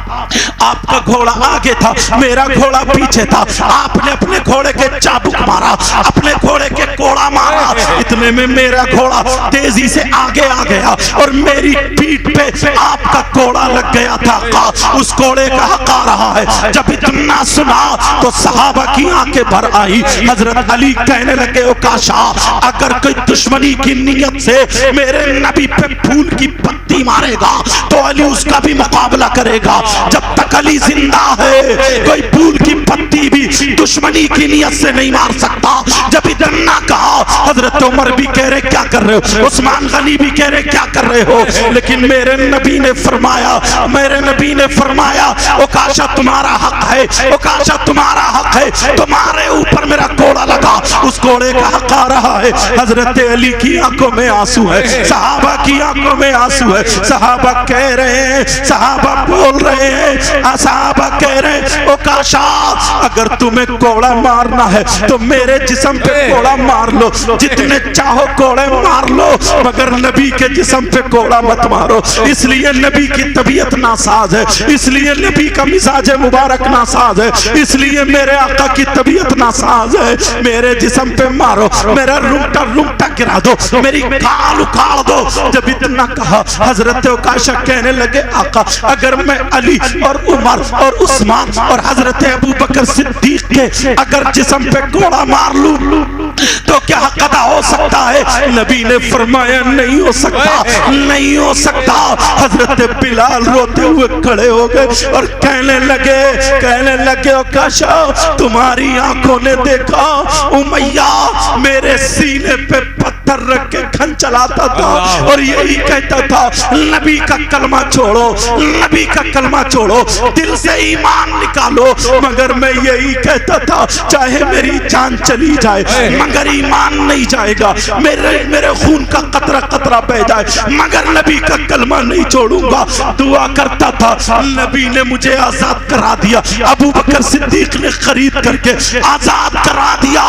آپ کا گھوڑا آگے تھا, میرا گھوڑا پیچھے تھا, آپ نے اپنے گھوڑے کے چابک مارا, اپنے گھوڑے کے کوڑا مارا, اتنے میں میرا گھوڑا تیزی سے آگے آ گیا اور میری پیٹھ پہ آپ کا کوڑا لگ گیا تھا. اس کوڑے کا حق آ رہا ہے. جب اتنا سنا تو صحابہ کی آنکھیں بھر آئی. حضرت علی کہنے لگے او کاشا اگر کوئی دشمنی کی نیت سے میرے نبی پہ پھول کی پتی مارے گا تو علی اس کا بھی مقابلہ کرے گا. جب تک علی زندہ ہے کوئی پھول کی پتی بھی دشمنی کی نیت سے نہیں مار سکتا. جب اتنا کہا حضرت عمر بھی کہہ رہے کیا کر رہے ہو, عثمان غنی بھی کہہ رہے کیا کر رہے ہو, لیکن میرے نبی نے فرمایا او کاشا تمہارا حق ہے, او کاشا تمہارا حق ہے, تمہارے اوپر میرا کوڑا لگا, اس کوڑے کا حق آ رہا ہے. حضرت علی کی آنکھوں میں آنسو ہے, صحابہ کی آنکھوں میں آنسو ہے. صحابہ کہہ رہے ہیں, صحابہ بول رہے ہیں, صحابہ کہہ رہے ہیں او کاشا اگر تمہیں کوڑا مارنا ہے تو میرے جسم پہ کوڑا مار لو, جتنے چاہو کوڑے مار لو, مگر نبی کے جسم پہ کوڑا مت مارو. اس لیے نبی کی طبیعت ناساز ہے, اس لیے نبی کا مزاج مبارک ناساز ہے, اس لیے میرے آقا کی طبیعت ناساز ہے. میرے جسم پہ مارو, میرا رونگٹا گرا دو, میری کھال اکھاڑ دو. جب اتنا کہا حضرت عکاشہ کہنے لگے آقا اگر میں علی اور عمر اور عثمان اور حضرت ابو بکر صدیق کے اگر جسم پہ کوڑا مار لوں تو کیا حق ادا ہو سکتا ہے؟ نبی نے فرمایا نہیں ہو سکتا, نہیں ہو سکتا. حضرت بلال روتے ہوئے کھڑے ہو گئے اور کہنے لگے عکاشہ تمہاری آنکھوں نے دیکھا امیہ میرے سینے پہ پتھر رکھ کے کھن چلاتا تھا اور یہی کہتا تھا نبی کا کلمہ چھوڑو, نبی کا کلمہ چھوڑو, دل سے ایمان نکالو, مگر میں یہی کہتا تھا چاہے میری جان چلی جائے مگر ایمان نہیں جائے گا, میرے خون کا قطرہ قطرہ بہ جائے مگر نبی کا کلمہ نہیں چھوڑوں گا. دعا کرتا تھا نبی نے مجھے آزاد کرا دیا, ابو بکر صدیق نے خرید کر کے آزاد کرا دیا.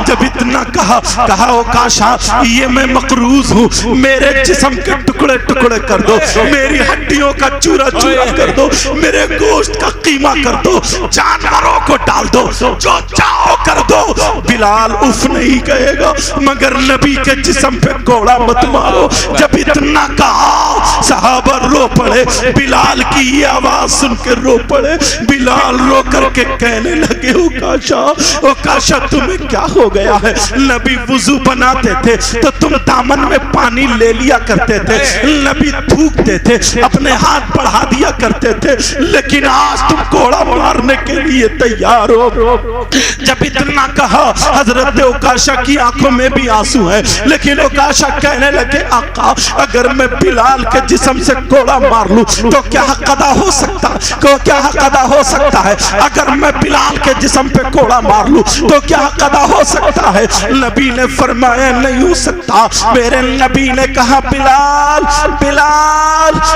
جب اتنا کہا او کاشا یہ میں مقروض ہوں, میرے جسم کے ٹکڑے ٹکڑے کر دو, میری ہڈیوں کا چورا چورا کر دو, میرے گوشت کا قیمہ کر دو, جانوروں کو ڈال دو, جو چاہو کر دو. بلال اف نہیں کہے گا مگر نبی کے جسم پہ کوڑا مت مارو. جب اتنا کہا صحابہ رو پڑے, بلال کی یہ آواز سن کے رو پڑے. بلال رو کر کے کہنے لگے او کاشا تمہیں کیا ہو گیا ہے؟ نبی وضو بناتے تھے تو تم دامن میں پانی لے لیا کرتے تھے, نبی تھوکتے تھے اپنے ہاتھ بڑھا دیا کرتے تھے, لیکن آج تم کوڑا مارنے کے لیے تیار ہو. جب اتنا کہا حضرت عکاشہ کی آنکھوں میں بھی آنسو ہے, لیکن عکاشہ کہنے لگے آقا اگر میں بلال کے جسم سے کوڑا مار لوں تو کیا حق ادا ہو سکتا ہے؟ اگر میں بلال کے جسم پہ کوڑا مار لوں تو کیا حق ادا ہو سکتا ہے؟ نبی نے فرمایا نہیں ہو سکتا. میرے نبی نے کہا بلال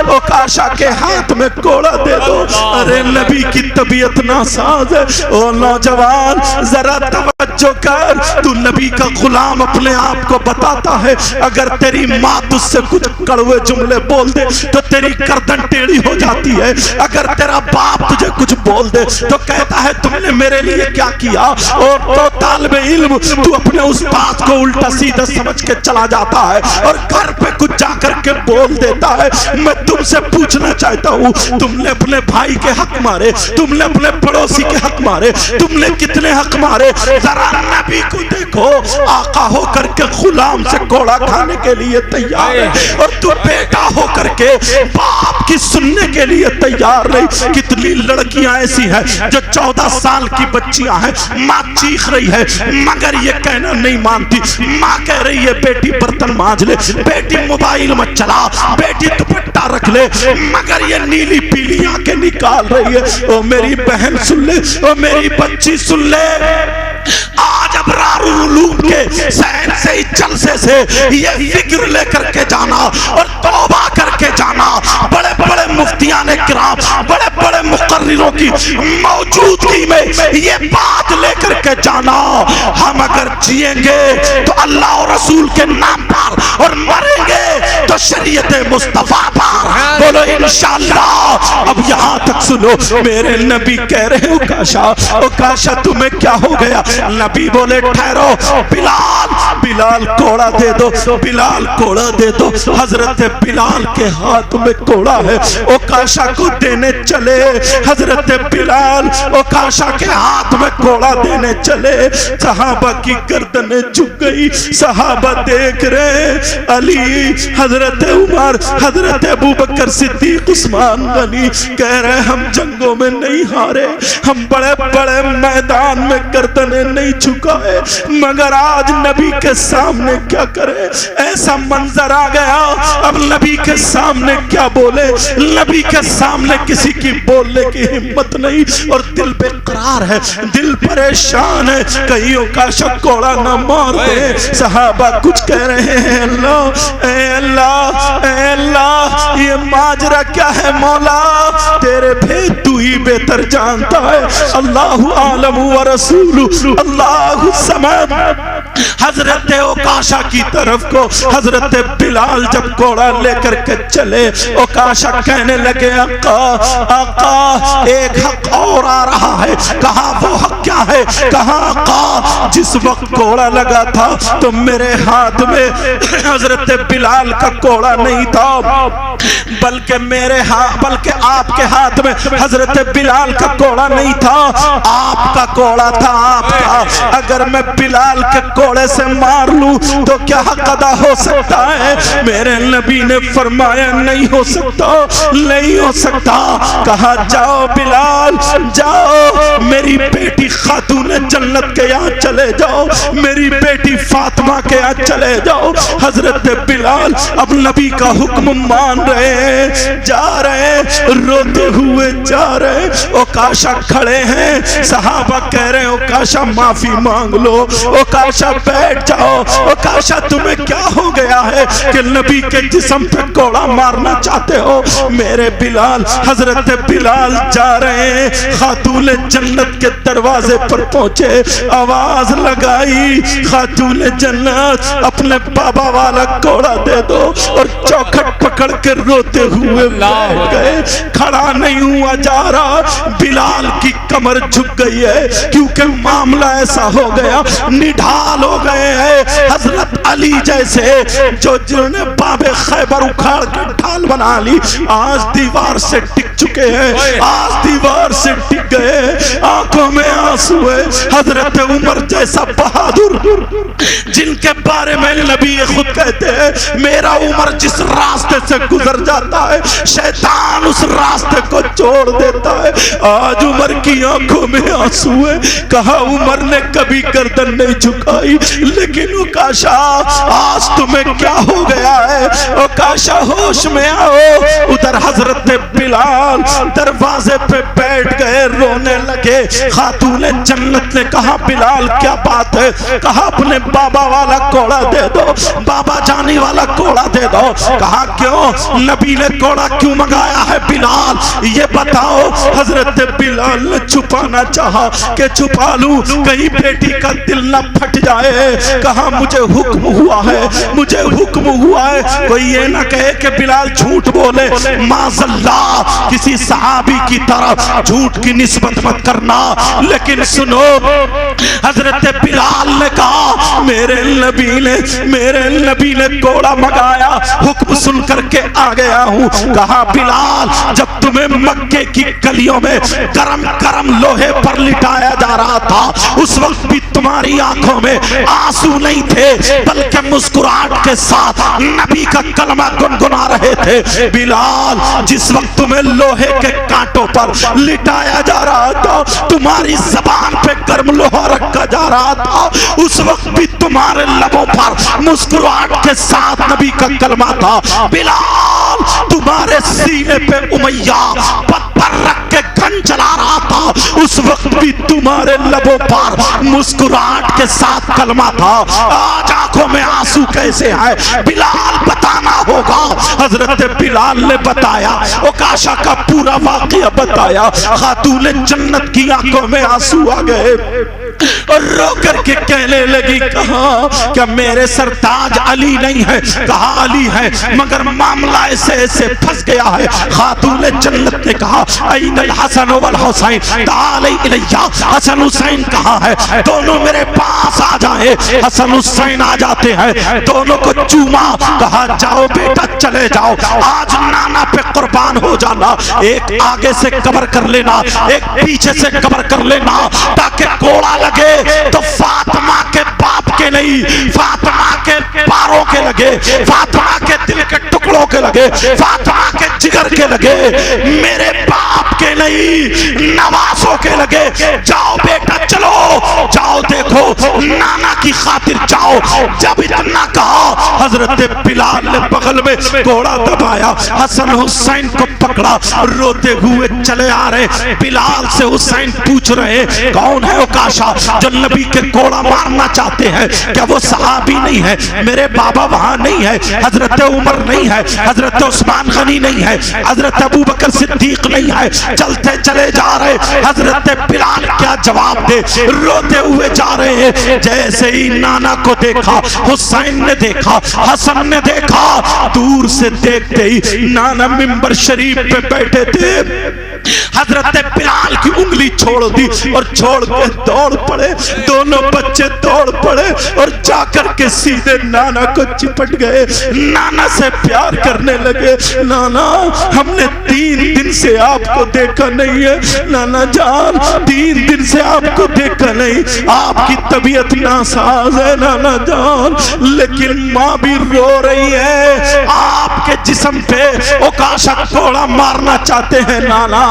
عکاشہ کے ہاتھ میں کوڑا دے دو. ارے نبی کی طبیعت ناساز ہے. او نوجوان ذرا توجہ توجہ کر، تو نبی کا غلام اپنے آپ کو بتاتا ہے اگر تیری ماں تجھ سے کچھ کڑوے جملے بول دے تو تیری گردن ٹیڑھی ہو جاتی ہے، اگر تیرا باپ تجھے کچھ بول دے تو کہتا ہے تم نے میرے لیے کیا کیا، اور تو طالب علم تو اپنے استاد کو الٹا سیدھا سمجھ کے چلا جاتا ہے اور گھر پہ کچھ جا کر کے بول دیتا ہے۔ میں تم سے پوچھنا چاہتا ہوں، تم نے اپنے بھائی کے حق مارے، تم نے اپنے پڑوسی کے حق مارے، تم نے کتنے حق مارے؟ ذرا نبی کو دیکھو، آقا ہو کر کے غلام سے کوڑا کھانے کے لیے تیار ہے، اور تو بیٹا ہو کر کے باپ کی سننے کے لیے تیار نہیں۔ کتنی لڑکیاں ایسی ہیں جو 14 سال کی بچیاں ہیں، ماں چیخ رہی ہے مگر یہ کہنا نہیں مانتی، ماں کہہ رہی ہے بیٹی برتن مانج لے، بیٹی موبائل مت چلا، بیٹی دوپٹہ رکھ لے، مگر یہ نیلی پیلی آنکھیں نکال رہی ہے۔ او میری بہن سن لے، او میری بچی سن لے، آج ابرار العلوم کے سائنسی جلسے سے یہ فکر لے کر کے جانا اور توبہ کر کے جانا، بڑے بڑے مفتیان کرام، بڑے بڑے مقرروں کی موجودگی میں یہ بات لے کر کے جانا، ہم اگر جئیں گے تو اللہ اور رسول کے نام پر اور مریں گے تو شریعت مصطفیٰ پر، بولو انشاءاللہ۔ اب یہاں تک سنو، میرے نبی کہہ رہے ہو کاشا تمہیں کیا ہو گیا؟ نبی بولے ٹھہرو، بلال کوڑا دے دو، بلال کوڑا دے دو۔ حضرت بلال کے ہاتھ میں کوڑا ہے، اوکاشا کو دینے چلے، حضرت بلال اوکاشا کے ہاتھ میں کوڑا دینے چلے، صحابہ کی گردنیں جھک گئی، صحابہ دیکھ رہے، علی، حضرت عمر، حضرت ابوبکر صدیق، عثمان غنی کہہ رہے ہم جنگوں میں نہیں ہارے، ہم بڑے بڑے میدان میں گردنیں نہیں جھکائے، مگر آج نبی کے سامنے کیا کرے؟ ایسا منظر آ گیا، اب نبی کے سامنے کیا بولے؟ نبی کے سامنے کسی کی بولنے کی ہمت نہیں، اور دل بے قرار ہے، دل پریشان ہے، کہیں اوکاشا کوڑا نہ مار دے۔ صحابہ کچھ کہہ رہے ہیں، اللہ اے اللہ اے اللہ، یہ ماجرا کیا ہے مولا؟ تیرے بھید تو ہی بہتر جانتا ہے، اللہ عالم و رسول اللہ سمد۔ حضرت اوکاشا کی طرف کو حضرت بلال جب کوڑا لے کر کے چلے، اوکاشا کہنے لگے آقا ایک حق اور آ رہا ہے۔ کہا وہ حق کیا ہے؟ کہا آقا جس وقت کوڑا لگا تھا تو میرے ہاتھ میں حضرت بلال کا کوڑا نہیں تھا، بلکہ آپ کے ہاتھ میں حضرت بلال کا کوڑا نہیں تھا، آپ کا کوڑا تھا، آپ کا۔ اگر میں بلال کے کوڑے سے مار لوں تو کیا حق ادا ہو سکتا ہے؟ میرے نبی نے فرمایا نہیں ہو سکتا، نہیں ہو سکتا۔ کہا جاؤ بلال جاؤ، میری بیٹی خاتون جنت کے یہاں چلے جاؤ، میری بیٹی فاطمہ کے یہاں چلے جاؤ۔ حضرت بلال اب نبی کا حکم مان رہے ہیں، جا رہے ہیں، روتے ہوئے جا رہے ہیں۔ اوکاشا کھڑے ہیں، صحابہ کہہ رہے ہیں اوکاشا معافی مانگ لو، اوکاشا بیٹھ جاؤ، اوکاشا تمہیں کیا ہو گیا ہے کہ نبی کے جسم پہ کوڑا مارنا چاہتے ہو؟ میرے بلال، حضرت بلال جا رہے ہیں، خاتون جنت کے دروازے پر پہنچے، آواز لگائی خاتون جنت اپنے بابا والا کوڑا دے دو، اور چوکھٹ پکڑ کے روتے ہوئے بیٹھ گئے۔ کھڑا نہیں ہوا جا رہا، بلال کی کمر جھک گئی ہے کیونکہ معاملہ ایسا ہو گیا، نڈھال ہو گئے ہیں۔ حضرت علی جیسے جو جنہوں نے باب خیبر اکھاڑ کے ڈھال بنا لی، آج دیوار سے ٹک چکے ہیں، آج دیوار سے ٹک گئے، آنکھوں میں آنسو ہے۔ حضرت عمر جیسا بہادر جن کے بارے میں نبی خود کہتے ہیں میرا عمر جس راستے سے گزر جاتا ہے شیطان اس راستے کو چھوڑ دیتا ہے، آج عمر کی آنکھوں میں آنسو ہے۔ کہا عمر نے کبھی گردن نہیں جھکائی، لیکن اوکاشا آج تمہیں کیا ہو گیا ہے؟ اوکاشا ہوش میں آؤ۔ ادھر حضرت بلال بلال دروازے پہ بیٹھ گئے، رونے لگے۔ خاتون جنت نے کہا بلال کیا بات ہے؟ کہا اپنے بابا والا کوڑا دے دو، بابا جانی والا کوڑا دے دو۔ کہا کیوں؟ نبی نے کوڑا کیوں منگایا ہے بلال یہ بتاؤ۔ حضرت بلال نے چھپانا چاہا کہ چھپا لوں کہیں بیٹی کا دل نہ پھٹ جائے۔ کہا مجھے حکم ہوا ہے، مجھے حکم ہوا ہے، کوئی یہ نہ کہے کہ بلال جھوٹ بولے۔ معاذ اللہ کسی صحابی کی طرف جھوٹ کی نسبت مت کرنا۔ لیکن سنو حضرت بلال نے کہا میرے نبی نے کوڑا منگایا، حکم سن کر کے آ گیا ہوں۔ کہا بلال جب تمہیں مکے کی گلیوں میں گرم گرم لوہے پر لٹایا جا رہا تھا اس وقت بھی تمہاری آنکھوں میں آنسو نہیں تھے بلکہ مسکراہٹ کے ساتھ نبی کا کلمہ گنگنا رہے تھے۔ بلال جس وقت تمہیں لوہے کے کانٹوں پر لٹایا جا رہا تھا، تمہاری زبان پہ گرم لوہا رکھا جا رہا تھا، اس وقت بھی تمہارے لبوں پر مسکراہٹ کے ساتھ نبی کا کلمہ تھا۔ بلال تمہارے سینے پہ امیہ پتھر رکھ کے گن چلا رہا تھا، اس وقت بھی تمہارے لبوں پر مسکراہٹ کے ساتھ کلمہ تھا۔ آج آنکھوں میں آنسو کیسے ہے؟ بلال بتانا ہوگا۔ حضرت بلال نے بتایا، عکاشہ کا پورا واقعہ بتایا۔ خاتون جنت کی آنکھوں میں آنسو آ گئے اور رو کر کے کہنے لگی کہا کیا میرے سرتاج علی نہیں ہے؟ کہا علی ہے مگر معاملہ ایسے پھنس گیا ہے۔ خاتون جنت نے کہا این الحسن والحسین تعالی الیہ، حسن حسین کہاں ہے؟ دونوں میرے پاس آ جائیں۔ حسن حسین آ جاتے ہیں، دونوں کو چوما۔ کہا جاؤ بیٹا چلے جاؤ، آج نانا پہ قربان ہو جانا، ایک آگے سے قبر کر لینا، ایک پیچھے سے قبر کر لینا تاکہ کوڑا لگے تو فاطمہ کے باپ کے نہیں، فاطمہ کے پاروں کے لگے، فاطمہ کے دل کے ٹکڑوں کے لگے، فاطمہ کے جگر کے لگے، میرے باپ کے نہیں نوازوں کے لگے۔ جاؤ بیٹا چلو، جاؤ دیکھو نانا کی خاطر جاؤ۔ جب اتنا کہا حضرت بلال نے بغل میں گھوڑا دبایا، حسن حسین کو پکڑا، روتے ہوئے چلے آ رہے۔ بلال سے حسین پوچھ رہے کون ہے عکاشہ جو نبی کے کوڑا مارنا چاہتے ہیں؟ کیا وہ صحابی نہیں ہے؟ میرے بابا وہاں نہیں ہے، حضرت عمر نہیں ہے، حضرت عثمان غنی نہیں ہے، حضرت ابو بکر صدیق نہیں ہے۔ چلتے چلے جا رہے، حضرت بلال کیا جواب دے؟ روتے ہوئے جا رہے ہیں۔ جیسے ہی نانا کو دیکھا، حسین نے دیکھا، حسن نے دیکھا، دور سے دیکھتے ہی نانا منبر شریف پہ بیٹھے تھے، حضرت بلال کی انگلی چھوڑ دی اور چھوڑ کے دوڑ پڑے۔ دونوں بچے دوڑ پڑے اور جا کر کے سیدھے نانا کو چپٹ گئے، نانا سے پیار کرنے لگے۔ نانا ہم نے 3 دن سے آپ کو دیکھا نہیں ہے، نانا جان 3 دن سے آپ کو دیکھا نہیں، آپ کی طبیعت ناساز ہے نانا جان، لیکن ماں بھی رو رہی ہے، آپ کے جسم پہ عکاشہ کوڑا مارنا چاہتے ہیں نانا،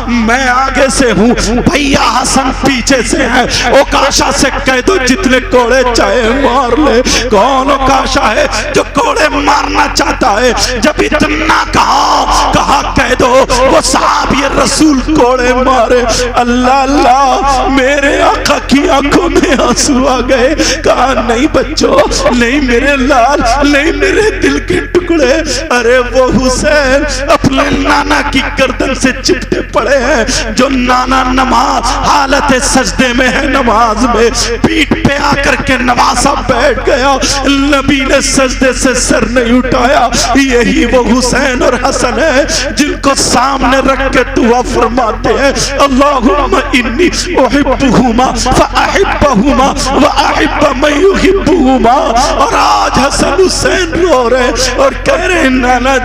میں آگے سے ہوں، بھیا حسن پیچھے سے ہے، عکاشہ سے کہہ دو جتنے کوڑے چاہے مار لے۔ کون عکاشہ ہے جو کوڑے مارنا چاہتا ہے؟ جب اتنا کہا کہہ دو وہ صحابی رسول کوڑے مارے۔ اللہ اللہ میرے آقا کی آنکھوں میں آنسو آ گئے۔ کہا نہیں بچوں، نہیں میرے لال، نہیں میرے دل کے ٹکڑے، ارے وہ حسین اپنے نانا کی گردن سے چپٹے پڑے ہیں، جو نانا نماز حالت سجدے میں ہے، نماز میں پیٹ پہ آ کر کے نواسا بیٹھ گیا، نبی نے سجدے سے سر نہیں اٹھایا۔ یہی وہ حسین اور حسن ہے جن کو سامنے رکھ کے دعا فرماتے ہیں اللہم انی احبہما فاحبہما واحب من یحبہما۔ اور آج حسن حسین رو رہے اور کہہ رہے نانا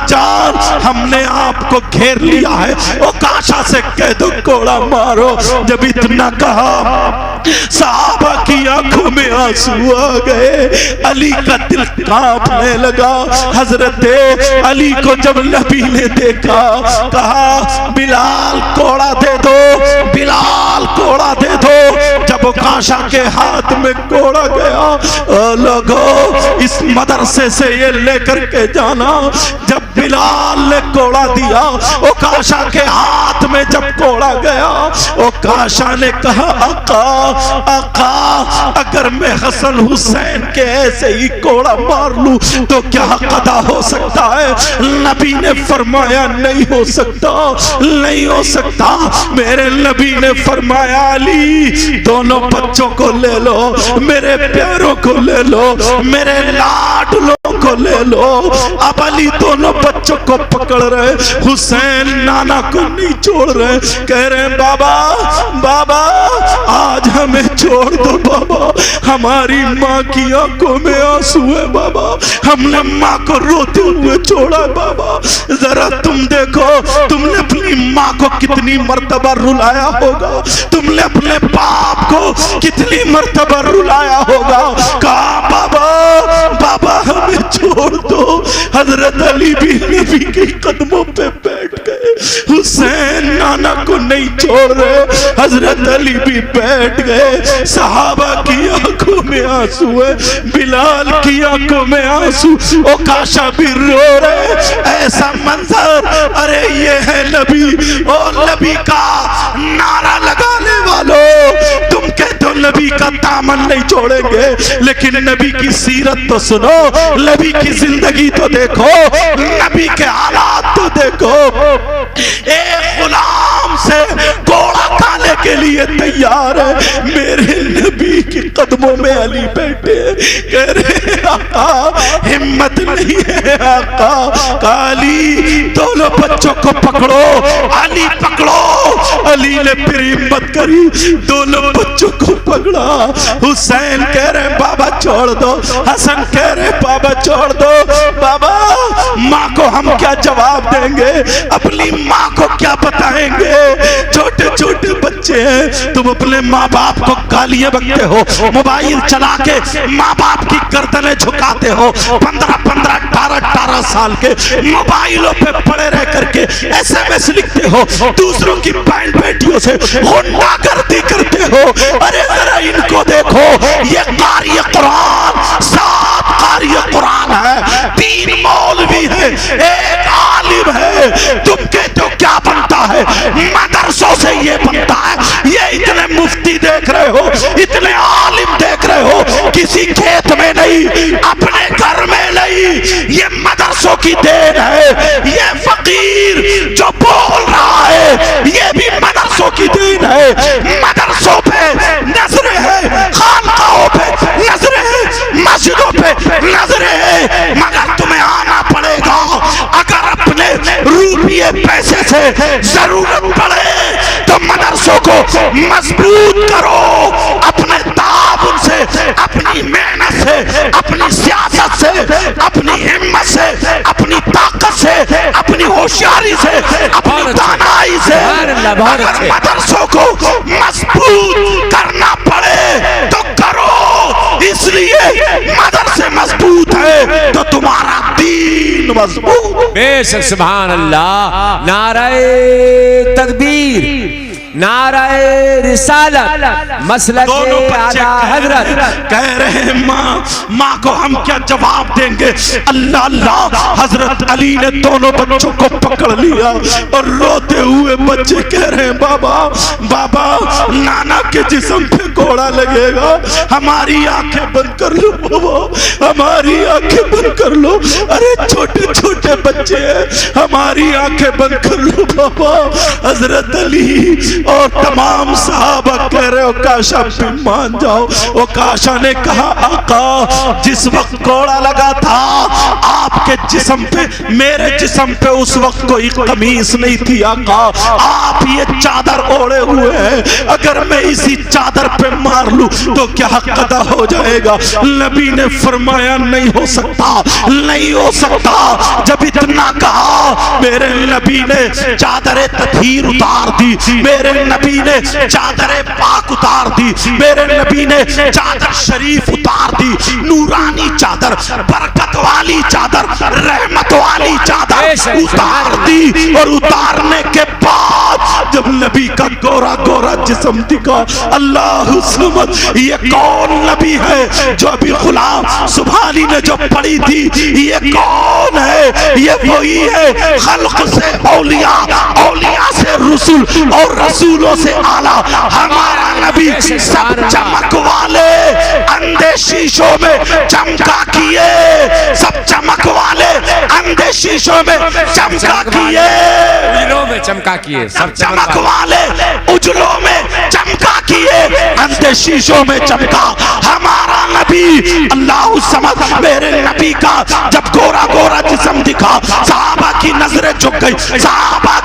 جان ہم نے آپ کو گھیر لیا ہے، عکاشہ سے کہہ دو کوڑا مارو۔ جب اتنا کہا صحابہ کی آنکھوں میں آنسو آ گئے، علی کا دل کانپنے لگا۔ حضرت علی کو جب نبی نے دیکھا کہا بلال کوڑا دے دو، بلال کوڑا دے دو۔ جب جب عکاشہ کے ہاتھ میں کوڑا گیا، لوگو اس مدرسے سے یہ لے کر کے جانا، جب بلال نے کوڑا دیا عکاشہ کے ہاتھ میں، جب کوڑا گیا عکاشہ نے کہا آقا اگر میں حسن حسین کے ایسے ہی کوڑا مار لوں تو کیا قضا ہو سکتا ہے؟ نبی نے فرمایا نہیں ہو سکتا، نہیں ہو سکتا۔ میرے نبی نے فرمایا علی دونوں بچوں کو لے لو، میرے پیاروں کو لے لو، میرے لاڈلوں کو لے لو۔ اب علی دونوں بچوں کو پکڑ رہے، حسین نانا کو نہیں چھوڑ رہے، کہہ رہے ہیں بابا بابا آج ہمیں چھوڑ دو بابا، ہماری ماں کی آنکھوں میں آنسو ہے بابا، ہم نے ماں کو روتے ہوئے چھوڑا بابا۔ ذرا تم دیکھو تم نے اپنی ماں کو کتنی مرتبہ رلایا ہوگا، تم نے اپنے باپ کو کتنی مرتبہ رلایا ہوگا۔ کہا بابا بابا ہمیں چھوڑ دو۔ حضرت علی بھی نبی کے قدموں پہ بیٹھ گئے، حسین نانا کو نہیں چھوڑ رہے، حضرت علی بھی بیٹھ گئے۔ صحابہ کی آنکھوں میں آنسو ہے، بلال کی آنکھوں میں آنسو، عکاشہ بھی رو رہے۔ ایسا منظر، ارے یہ ہے نبی، اور نبی کا نعرہ لگانے والوں تم کہتے ہو نبی کا دامن نہیں چھوڑیں گے، لیکن نبی کی سیرت تو سنو، نبی کی زندگی تو دیکھو، نبی کے حالات تو دیکھو۔ ایک غلام سے گھوڑا کھانے کے لیے تیار ہے، میرے نبی کے قدموں میں علی بیٹھے کہہ رہے آقا ہمت نہیں ہے آقا۔ علی دونوں بچوں کو پکڑو، علی پکڑو۔ علی نے پھر ہمت کری، دونوں بچوں کو پکڑا۔ حسین کہہ رہے بابا چھوڑ دو، حسن کہہ رہے بابا چھوڑ دو۔ بابا ماں کو ہم کیا جواب دیں گے، اپنی ماں کو کیا بتائیں گے؟ چھوٹے چھوٹے بچے ہیں، تم اپنے ماں باپ کو گالیاں بکتے ہو، موبائل چلا کے ماں باپ کی گردنیں جھکاتے ہو، 15-18 سال کے موبائلوں پہ پڑے رہ کر کے SMS لکھتے ہو، دوسروں کی بہن بیٹیوں سے غنڈہ گردی کرتے ہو۔ ارے ذرا ان کو دیکھو، یہ قاری قرآن، 7 قاری قرآن ہے، 3 مولوی ہے، 1 عالم ہے، تم کہتے ہو کیا بنتا ہے؟ مدرسوں سے یہ بنتا ہے۔ یہ اتنے مفتی دیکھ رہے ہو، اتنے عالم دیکھ رہے ہو، کسی کھیت میں نہیں، اپنے گھر میں نہیں، یہ مدرسوں کی دین ہے۔ یہ فقیر جو بول رہا ہے یہ بھی مدرسوں کی دین ہے۔ مدرسوں پہ نظریں ہیں، خانقاہوں پہ نظریں ہیں، مسجدوں پہ نظریں ہیں، مگر تمہیں آنا پڑے گا۔ اگر اپنے روپیے پیسے سے ضرورت پڑے تو مدرسوں کو مضبوط کرو، اپنے تعاون سے، اپنی محنت سے، اپنی سیاست سے، اپنی ہمت سے، اپنی طاقت سے، اپنی ہوشیاری سے، اپنی دانائی سے۔ اگر مدرسوں کو مضبوط کرنا پڑے تو کرو، اس لیے مدرسے مضبوط ہے تو تمہارا دین مضبوط۔
بے شک سبحان اللہ، نعرہ تکبیر، نعرہ رسالت، مسلک اعلیٰ حضرت۔
کہہ رہے ہیں ماں کو ہم کیا جواب دیں گے؟ اللہ اللہ، حضرت علی نے دونوں بچوں کو پکڑ لیا اور روتے ہوئے بچے کہہ رہے ہیں بابا بابا نانا کے جسم پہ گھوڑا لگے گا، ہماری آنکھیں بند کر لو بابا، ہماری آنکھیں بند کر لو۔ ارے چھوٹے چھوٹے بچے ہیں، ہماری آنکھیں بند کر لو بابا۔ حضرت علی اور تمام صحابہ کہہ رہے عکاشہ پہ مان جاؤ۔ عکاشہ نے کہا آقا جس وقت کوڑا لگا تھا آپ کے جسم پہ، میرے جسم پہ اس وقت کوئی قمیص نہیں تھی آقا، آپ یہ چادر اوڑے ہوئے ہیں، اگر میں اسی چادر پہ مار لوں تو کیا قضا ہو جائے گا؟ نبی نے فرمایا نہیں ہو سکتا، نہیں ہو سکتا۔ جب اتنا کہا میرے نبی نے چادر تطہیر اتار دی، میرے نبی نے چادر پاک اتار دی، میرے نبی نے چادر شریف اتار دی، نورانی چادر، برکت والی چادر، رحمت والی چادر اتار دی۔ اور اتارنے کے بعد جب نبی کا گورا گورا جسم دکھا، اللہ سمجھ یہ کون نبی ہے جو ابھی غلام سبحانی نے جو پڑھی تھی، یہ کون ہے؟ یہ وہی ہے خلق سے اولیاء، اولیاء سے رسول اور رسولوں سے اعلیٰ ہمارا نبی۔ سب چمک والے اندھے شیشوں میں چمکا کیے، سب چمک والے اندھے شیشوں میں چمکا کیے،
اجلوں میں چمکا کیے،
سب چمک والے اجلوں میں چمکا کیے، اندھے شیشوں میں چمکا ہمارا نبی۔ اللہ سمجھ میرے نبی کا جب گورا گورا جسم دکھا، صحابہ کی نظریں جھک گئی، صحابہ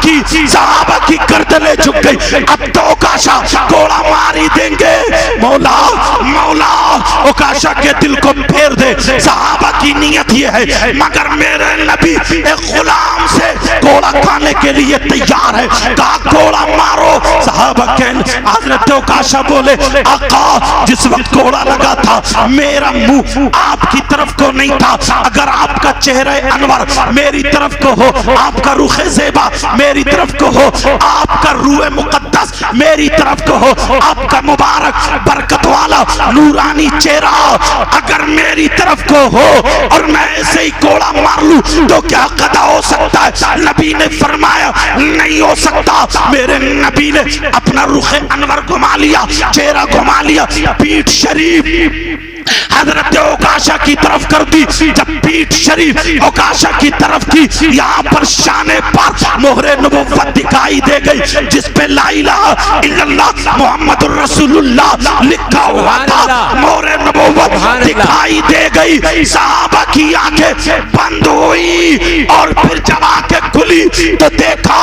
کی گردنیں جھک گئی۔ اب تو اوکاشا گوڑا ماری دیں گے، مولا مولا اوکاشا کے دل کو پھیر دے۔ صحابہ کی نیت یہ ہے مگر میرے نبی ایک غلام سے گوڑا کھانے کے لیے تیار ہے، کہا گوڑا مارو۔ صحابہ کہنے حضرت اوکاشا بولے آقا جس وقت گوڑا لگا تھا میرا منہ آپ کی طرف کو نہیں تھا، اگر آپ کا چہرہ انور میری طرف کو ہو، آپ کا رخ زیبا میری طرف کو ہو، آپ کا روح مقدس میری طرف کو ہو، آپ کا مبارک برکت والا نورانی چہرہ اگر میری طرف کو ہو اور میں ایسے ہی کوڑا مار لوں تو کیا قضا ہو سکتا ہے؟ نبی نے فرمایا نہیں ہو سکتا۔ میرے نبی نے اپنا رخ انور گھما لیا، چہرہ گھما لیا، پیٹھ شریف حضرت اوکاشا کی طرف کر دی۔ جب پیٹھ شریف اوکاشا کی طرف تھی، یہاں پر شان پر مہر نبوت دکھائی دے گئی جس پہ لا الہ الا اللہ محمد الرسول اللہ لکھا ہوا تھا، مہر نبوت دکھائی دے گئی۔ صحابہ کی آنکھیں بند ہوئی اور پھر جب آنکھیں کھلی تو دیکھا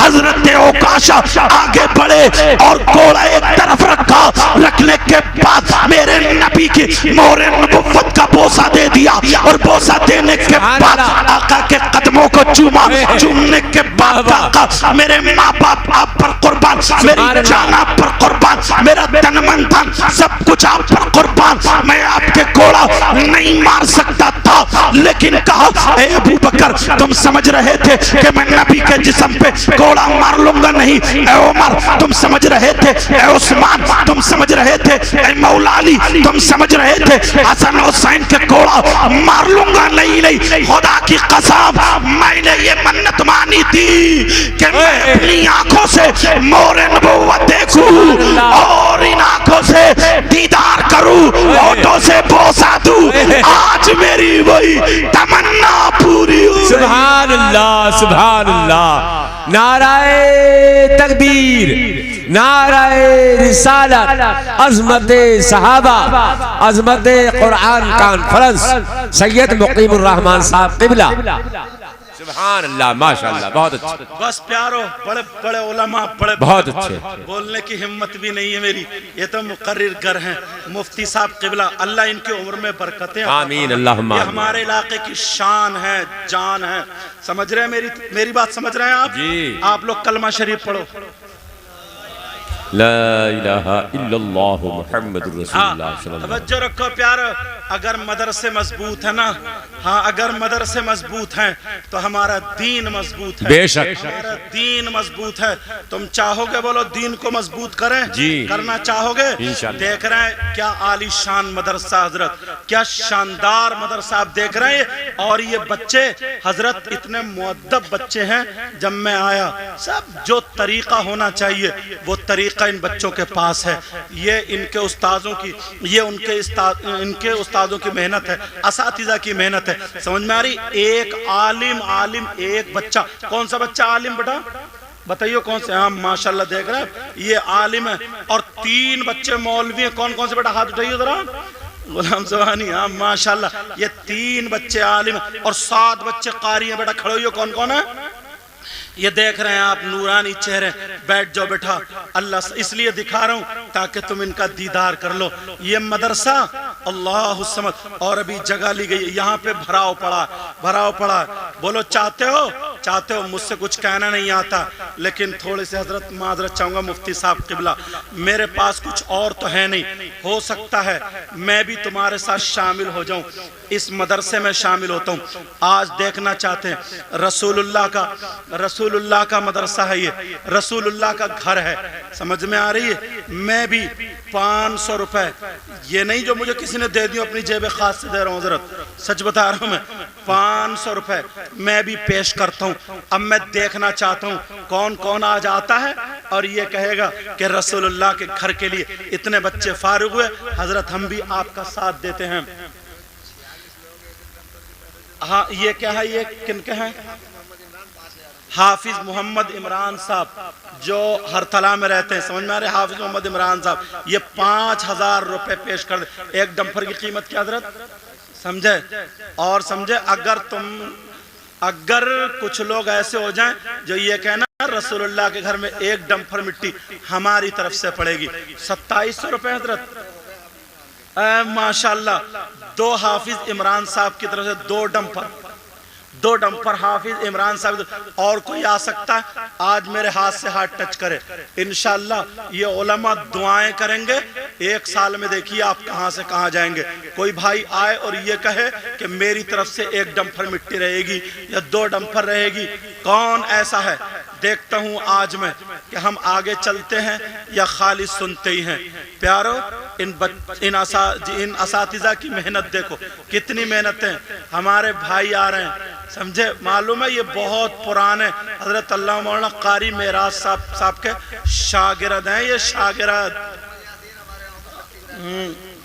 حضرت اوکاشا آگے بڑھے اور گھوڑا ایک طرف رکھا، رکھنے کے بعد میرے نبی کی مہر نبوت کا بوسہ دے دیا اور بوسہ دینے کے بعد آقا کے قدموں کو چوما، چومنے کے بعد آقا میرے ماں باپ آپ پر قربان، میری جان آپ پر قربان، میرا تن من دھن سب کچھ آپ پر قربان، میں آپ کے گھوڑا نہیں مار سکتا تھا، لیکن کہا اے ابو بکر تم سمجھ رہے تھے کہ میں نبی کے جسم پہ گھوڑا مار لوں گا؟ نہیں۔ اے عمر تم سمجھ رہے تھے، اے عثمان تم سمجھ رہے تھے، اے مولا علی تم سمجھ رہے تھے حسن حسین کے گھوڑا مار لوں گا؟ نہیں نہیں، خدا کی قسم میں نے یہ منت مانی تھی کہ میں اپنی آنکھوں سے مہر نبوت دیکھوں اور ان آنکھوں سے دیدار کروں، ہونٹوں سے بوسہ دوں۔ آج میری وہی تمنا پوری ہوئی۔
سبحان اللہ سبحان اللہ، نعرہ تکبیر، نعرہ رسالت، عظمت صحابہ، عظمت قرآن کانفرنس، سید مقیم الرحمن صاحب قبلہ۔ سبحان اللہ ماشاءاللہ، بہت اچھے،
بس پیارو، بڑے بڑے علماء، بڑے
بہت اچھے،
بولنے کی ہمت بھی نہیں ہے میری، یہ تو مقرر گر ہیں مفتی صاحب قبلہ، اللہ ان کی عمر میں برکتیں عطا
آمین اللہم
یہ
آمین۔
ہمارے علاقے کی شان ہے، جان ہے، سمجھ رہے ہیں میری بات سمجھ رہے ہیں آپ؟
جی۔
آپ لوگ کلمہ شریف پڑھو۔
لا الہ الا اللہ محمد رسول اللہ صلی اللہ علیہ وسلم۔
توجہ رکھو پیارو، اگر مدرسے مضبوط ہے نا، ہاں اگر مدرسے مضبوط ہیں تو ہمارا دین مضبوط ہے،
بے شک،
ہمارا دین مضبوط ہے۔ تم چاہو گے بولو دین کو مضبوط کریں؟
جی
کرنا چاہو گے؟
انشاءاللہ۔
دیکھ رہے ہیں کیا عالی شان مدرسہ حضرت، کیا شاندار مدرسہ آپ دیکھ رہے ہیں، اور یہ بچے حضرت اتنے مؤدب بچے ہیں۔ جب میں آیا سب جو طریقہ ہونا چاہیے وہ طریقہ ان بچوں کے پاس ہے، یہ ان کے استاذوں کی، یہ ان کے استاذوں کی محنت ہے، اساتذہ کی محنت ہے، سمجھ میں آ رہی؟ ایک عالم ایک بچہ، کون سا بچہ عالم بیٹا بتائیو کون سے؟ ہاں ماشاءاللہ دیکھ رہے ہیں یہ عالم ہے، اور 3 بچے مولوی ہیں، کون کون سے بیٹا ہاتھ اٹھائیو ذرا؟ غلام زبانی، ہاں ماشاءاللہ یہ 3 بچے عالم ہیں اور 7 بچے قاری ہیں، بیٹا کھڑے ہوئیو، کون کون ہے؟ یہ دیکھ رہے ہیں آپ نورانی چہرے، بیٹھ جاؤ بیٹھا، اللہ اس لیے دکھا رہا ہوں تاکہ تم ان کا دیدار کر لو۔ یہ مدرسہ اللہ الصمد، اور ابھی جگہ لی گئی، یہاں پہ بھراؤ پڑا ہے، بولو چاہتے ہو چاہتے ہو مجھ سے کچھ کہنا نہیں آتا، لیکن تھوڑے سے حضرت معذرت چاہوں گا مفتی صاحب قبلہ، میرے پاس کچھ اور تو ہے نہیں، ہو سکتا ہے میں بھی تمہارے ساتھ شامل ہو جاؤں، اس مدرسے میں شامل ہوتا ہوں۔ آج دیکھنا چاہتے ہیں رسول اللہ کا مدرسہ ہے، یہ رسول اللہ کا گھر ہے، سمجھ میں آ رہی ہے؟ میں بھی 500 روپے، یہ نہیں جو مجھے کسی نے دے دی اپنی جیب خاص سے دے رہا ہوں حضرت، سچ بتا رہا ہوں میں، 500 روپے میں بھی پیش کرتا ہوں۔ اب میں دیکھنا چاہتا ہوں کون کون آج آتا ہے اور یہ کہے گا کہ رسول اللہ کے گھر کے لیے اتنے بچے فارغ ہوئے، حضرت ہم بھی آپ کا ساتھ دیتے ہیں۔ ہاں یہ کیا ہے، یہ کن کے ہیں؟ حافظ محمد عمران صاحب جو ہرتلا میں رہتے ہیں، سمجھ میں آ رہے؟ حافظ محمد عمران صاحب یہ 5000 روپے پیش کر دیں۔ ایک ڈمپر کی قیمت کیا حضرت؟ سمجھے؟ اور سمجھے اگر کچھ لوگ ایسے ہو جائیں جو یہ کہنا رسول اللہ کے گھر میں ایک ڈمپر مٹی ہماری طرف سے پڑے گی 2700 روپے حضرت، ماشاءاللہ 2 حافظ عمران صاحب کی طرف سے 2 ڈمپر حافظ عمران صاحب، اور کوئی آ سکتا ہے آج میرے ہاتھ سے ہاتھ ٹچ کرے، انشاءاللہ یہ علماء دعائیں کریں گے، 1 سال میں دیکھیے آپ کہاں سے کہاں جائیں گے۔ کوئی بھائی آئے اور یہ کہے کہ میری طرف سے 1 ڈمپر مٹی رہے گی یا 2 ڈمپر رہے گی، کون ایسا ہے؟ دیکھتا ہوں آج میں کہ ہم آگے چلتے ہیں یا خالی سنتے ہی ہیں۔ پیارو ان اساتذہ کی محنت دیکھو، کتنی محنتیں، ہمارے بھائی آ رہے ہیں، سمجھے؟ معلوم ہے یہ بہت پرانے حضرت اللہ مولانا قاری معراج صاحب کے شاگرد ہیں، یہ شاگرد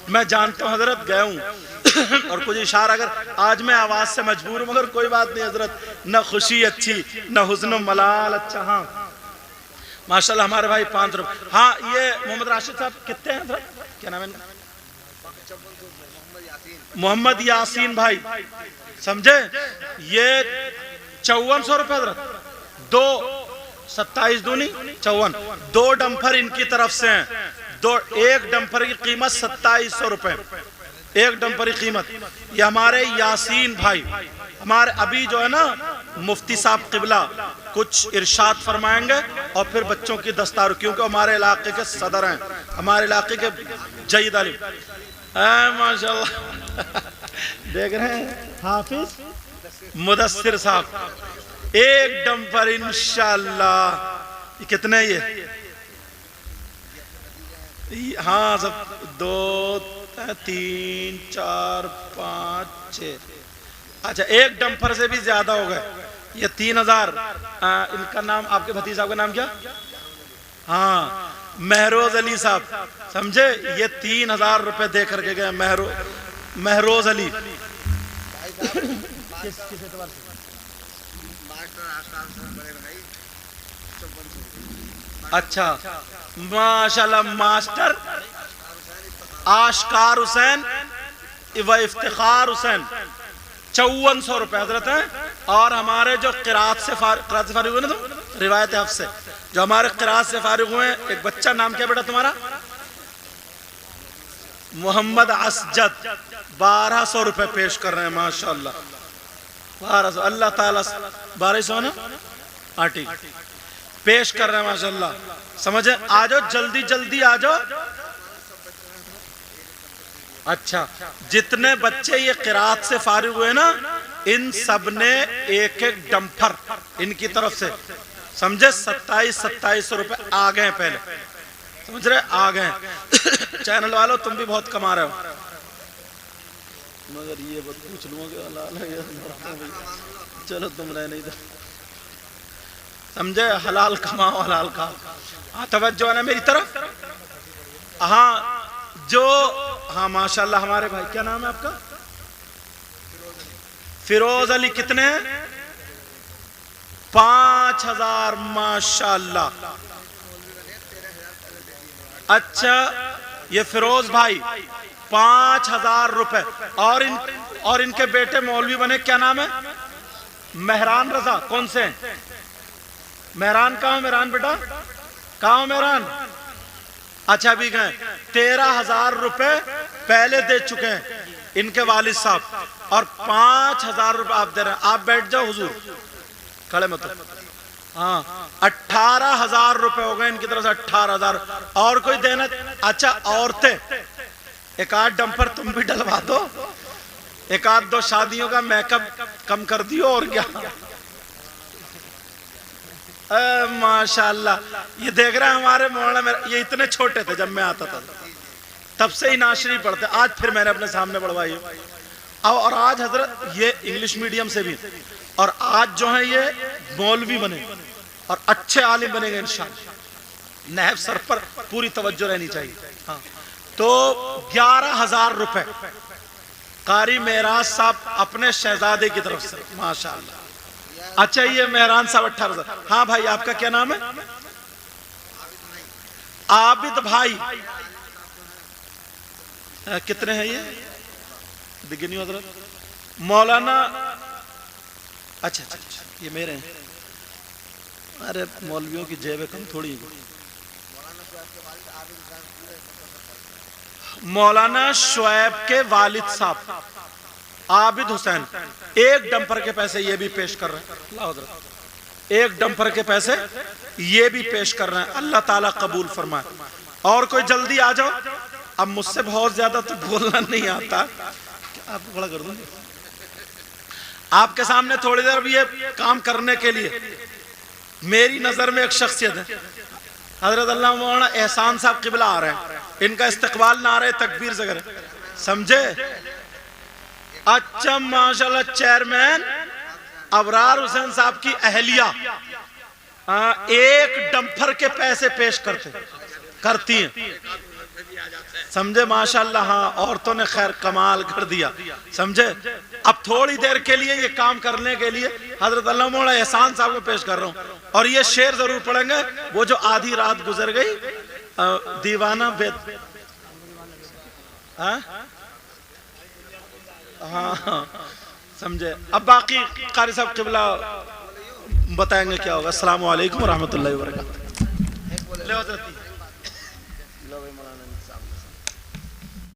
میں جانتا ہوں حضرت، گئے ہوں اور کچھ اشارہ، اگر آج میں آواز سے مجبور ہوں مگر کوئی بات نہیں حضرت، نہ خوشی اچھی نہ حزن و ملال اچھا۔ ہاں ماشاءاللہ ہمارے بھائی 5 روپے۔ ہاں یہ محمد راشد صاحب کتنے ہیں حضرت؟ کیا نام ہے؟ محمد یاسین بھائی، سمجھے؟ یہ 5400 روپے حضرت، 2 27 دونی 54، 2 ڈمپر ان کی طرف سے ہیں، 1 ڈمپر کی قیمت 2700 روپے، 1 ڈمپر کی قیمت۔ یہ ہمارے یاسین بھائی، ہمارے ابھی جو ہے نا مفتی صاحب قبلہ کچھ ارشاد فرمائیں گے اور پھر بچوں کی دستار، کیونکہ ہمارے علاقے کے صدر ہیں، ہمارے علاقے کے جید علی، ماشاءاللہ دیکھ رہے ہیں حافظ مدثر صاحب، 1 ڈمپر انشاءاللہ۔ یہ کتنے یہ؟ ہاں سب 2 3 4 5 6، اچھا 1 ڈمپر سے بھی زیادہ ہو گئے، یہ 3000۔ ان کا نام، آپ کے بھتیجا کا نام کیا؟ ہاں مہروز علی صاحب، سمجھے؟ یہ 3000 روپے دے کر کے گئے مہروز علی۔ اچھا ماشاءاللہ ماسٹر آشکار حسین و افتخار حسین 5400 روپے حضرت ہیں۔ اور ہمارے جو قرات سے فارغ ہوئے نا، تو روایت حفظ سے جو ہمارے قرات سے فارغ ہوئے ہیں، ایک بچہ، نام کیا بیٹا تمہارا؟ محمد اسجد، 1200 روپے پیش کر رہے ہیں، ماشاءاللہ 1200، اللہ تعالیٰ 1200 نا آٹی پیش کر رہے ہیں، ماشاءاللہ سمجھے؟ آجو جلدی جلدی آجو۔ اچھا جتنے بچے یہ قرات سے فارغ ہوئے نا، ان سب نے 1 ڈمپر ان کی طرف سے، سمجھے؟ 2700 روپے آ گئے پہلے، سمجھ رہے؟ آ گئے۔ چینل والوں تم بھی بہت کما رہے ہو، مگر یہ بات پوچھ لوں گے، چلو تم رہے نہیں دو، سمجھے؟ حلال کماؤ حلال کھاؤ۔ ہاں توجہ ہے نا میری طرف؟ ہاں جو، ہاں ماشاءاللہ ہمارے بھائی، کیا نام ہے آپ کا؟ فیروز علی، کتنے ہیں؟ 5000، ماشاءاللہ۔ اچھا یہ فیروز بھائی 5000 روپے، اور ان کے بیٹے مولوی بنے، کیا نام ہے؟ مہران رضا، کون سے ہیں؟ مہران کہاں؟ مہران بیٹا کہاں؟ مہران، اچھا بھی گئے۔ 13000 روپے پہلے دے چکے ہیں ان کے والد صاحب، اور 5000 روپے آپ دے رہے ہیں۔ آپ بیٹھ جاؤ حضور، کھڑے مت ہاں 18,000 روپے ہو گئے ان کی طرف سے 18,000 اور کوئی دینا اچھا عورتیں ایک آدھ ڈمپر تم بھی ڈلوا دو ایک آدھ دو شادیوں کا میک اپ کم کر دیو اور کیا ماشاءاللہ یہ دیکھ رہے ہیں ہمارے مولانا میں یہ اتنے چھوٹے تھے جب میں آتا تھا تب سے ہی ناشری پڑھتے آج پھر میں نے اپنے سامنے پڑھوائی اور آج حضرت یہ انگلش میڈیم سے بھی اور آج جو ہیں یہ مولوی بنے اور اچھے عالم بنے گے انشاءاللہ نہب سر پر پوری توجہ رہنی چاہیے تو 11,000 روپے قاری معراج صاحب اپنے شہزادے کی طرف سے ماشاءاللہ اچھا یہ مہران صاحب 18,000 ہاں بھائی آپ کا کیا نام ہے عابد بھائی کتنے ہیں یہ بگنی حضرت مولانا اچھا یہ میرے ہیں ارے مولویوں کی جیبیں کم تھوڑی مولانا شعیب کے والد صاحب عابد حسین ایک ڈمپر کے پیسے یہ بھی پیش کر رہے ہیں اللہ حضرت ایک ڈمپر کے پیسے یہ بھی پیش کر رہے ہیں اللہ تعالیٰ قبول فرمائے اور کوئی جلدی آ جاؤ اب مجھ سے بہت زیادہ تو بولنا نہیں آتا آپ کو کھڑا کر دوں آپ کے سامنے تھوڑی دیر بھی یہ کام کرنے کے لیے میری نظر میں ایک شخصیت ہے حضرت اللہ مولانا احسان صاحب قبلہ آ رہے ہیں ان کا استقبال نعرہ تکبیر سے کریں سمجھے اچھا ماشاءاللہ چیئرمین ابرار حسین صاحب کی اہلیہ ایک ڈمپر کے پیسے پیش کرتی ہیں سمجھے ماشاءاللہ ہاں عورتوں نے خیر کمال کر دیا سمجھے اب تھوڑی دیر کے لیے یہ کام کرنے کے لیے حضرت اللہ مولانا احسان صاحب کو پیش کر رہا ہوں اور یہ شعر ضرور پڑھیں گے وہ جو آدھی رات گزر گئی دیوانہ بیت ہاں سمجھے اب باقی قاری صاحب قبلہ بتائیں گے کیا ہوگا السلام علیکم ورحمۃ اللہ وبرکاتہ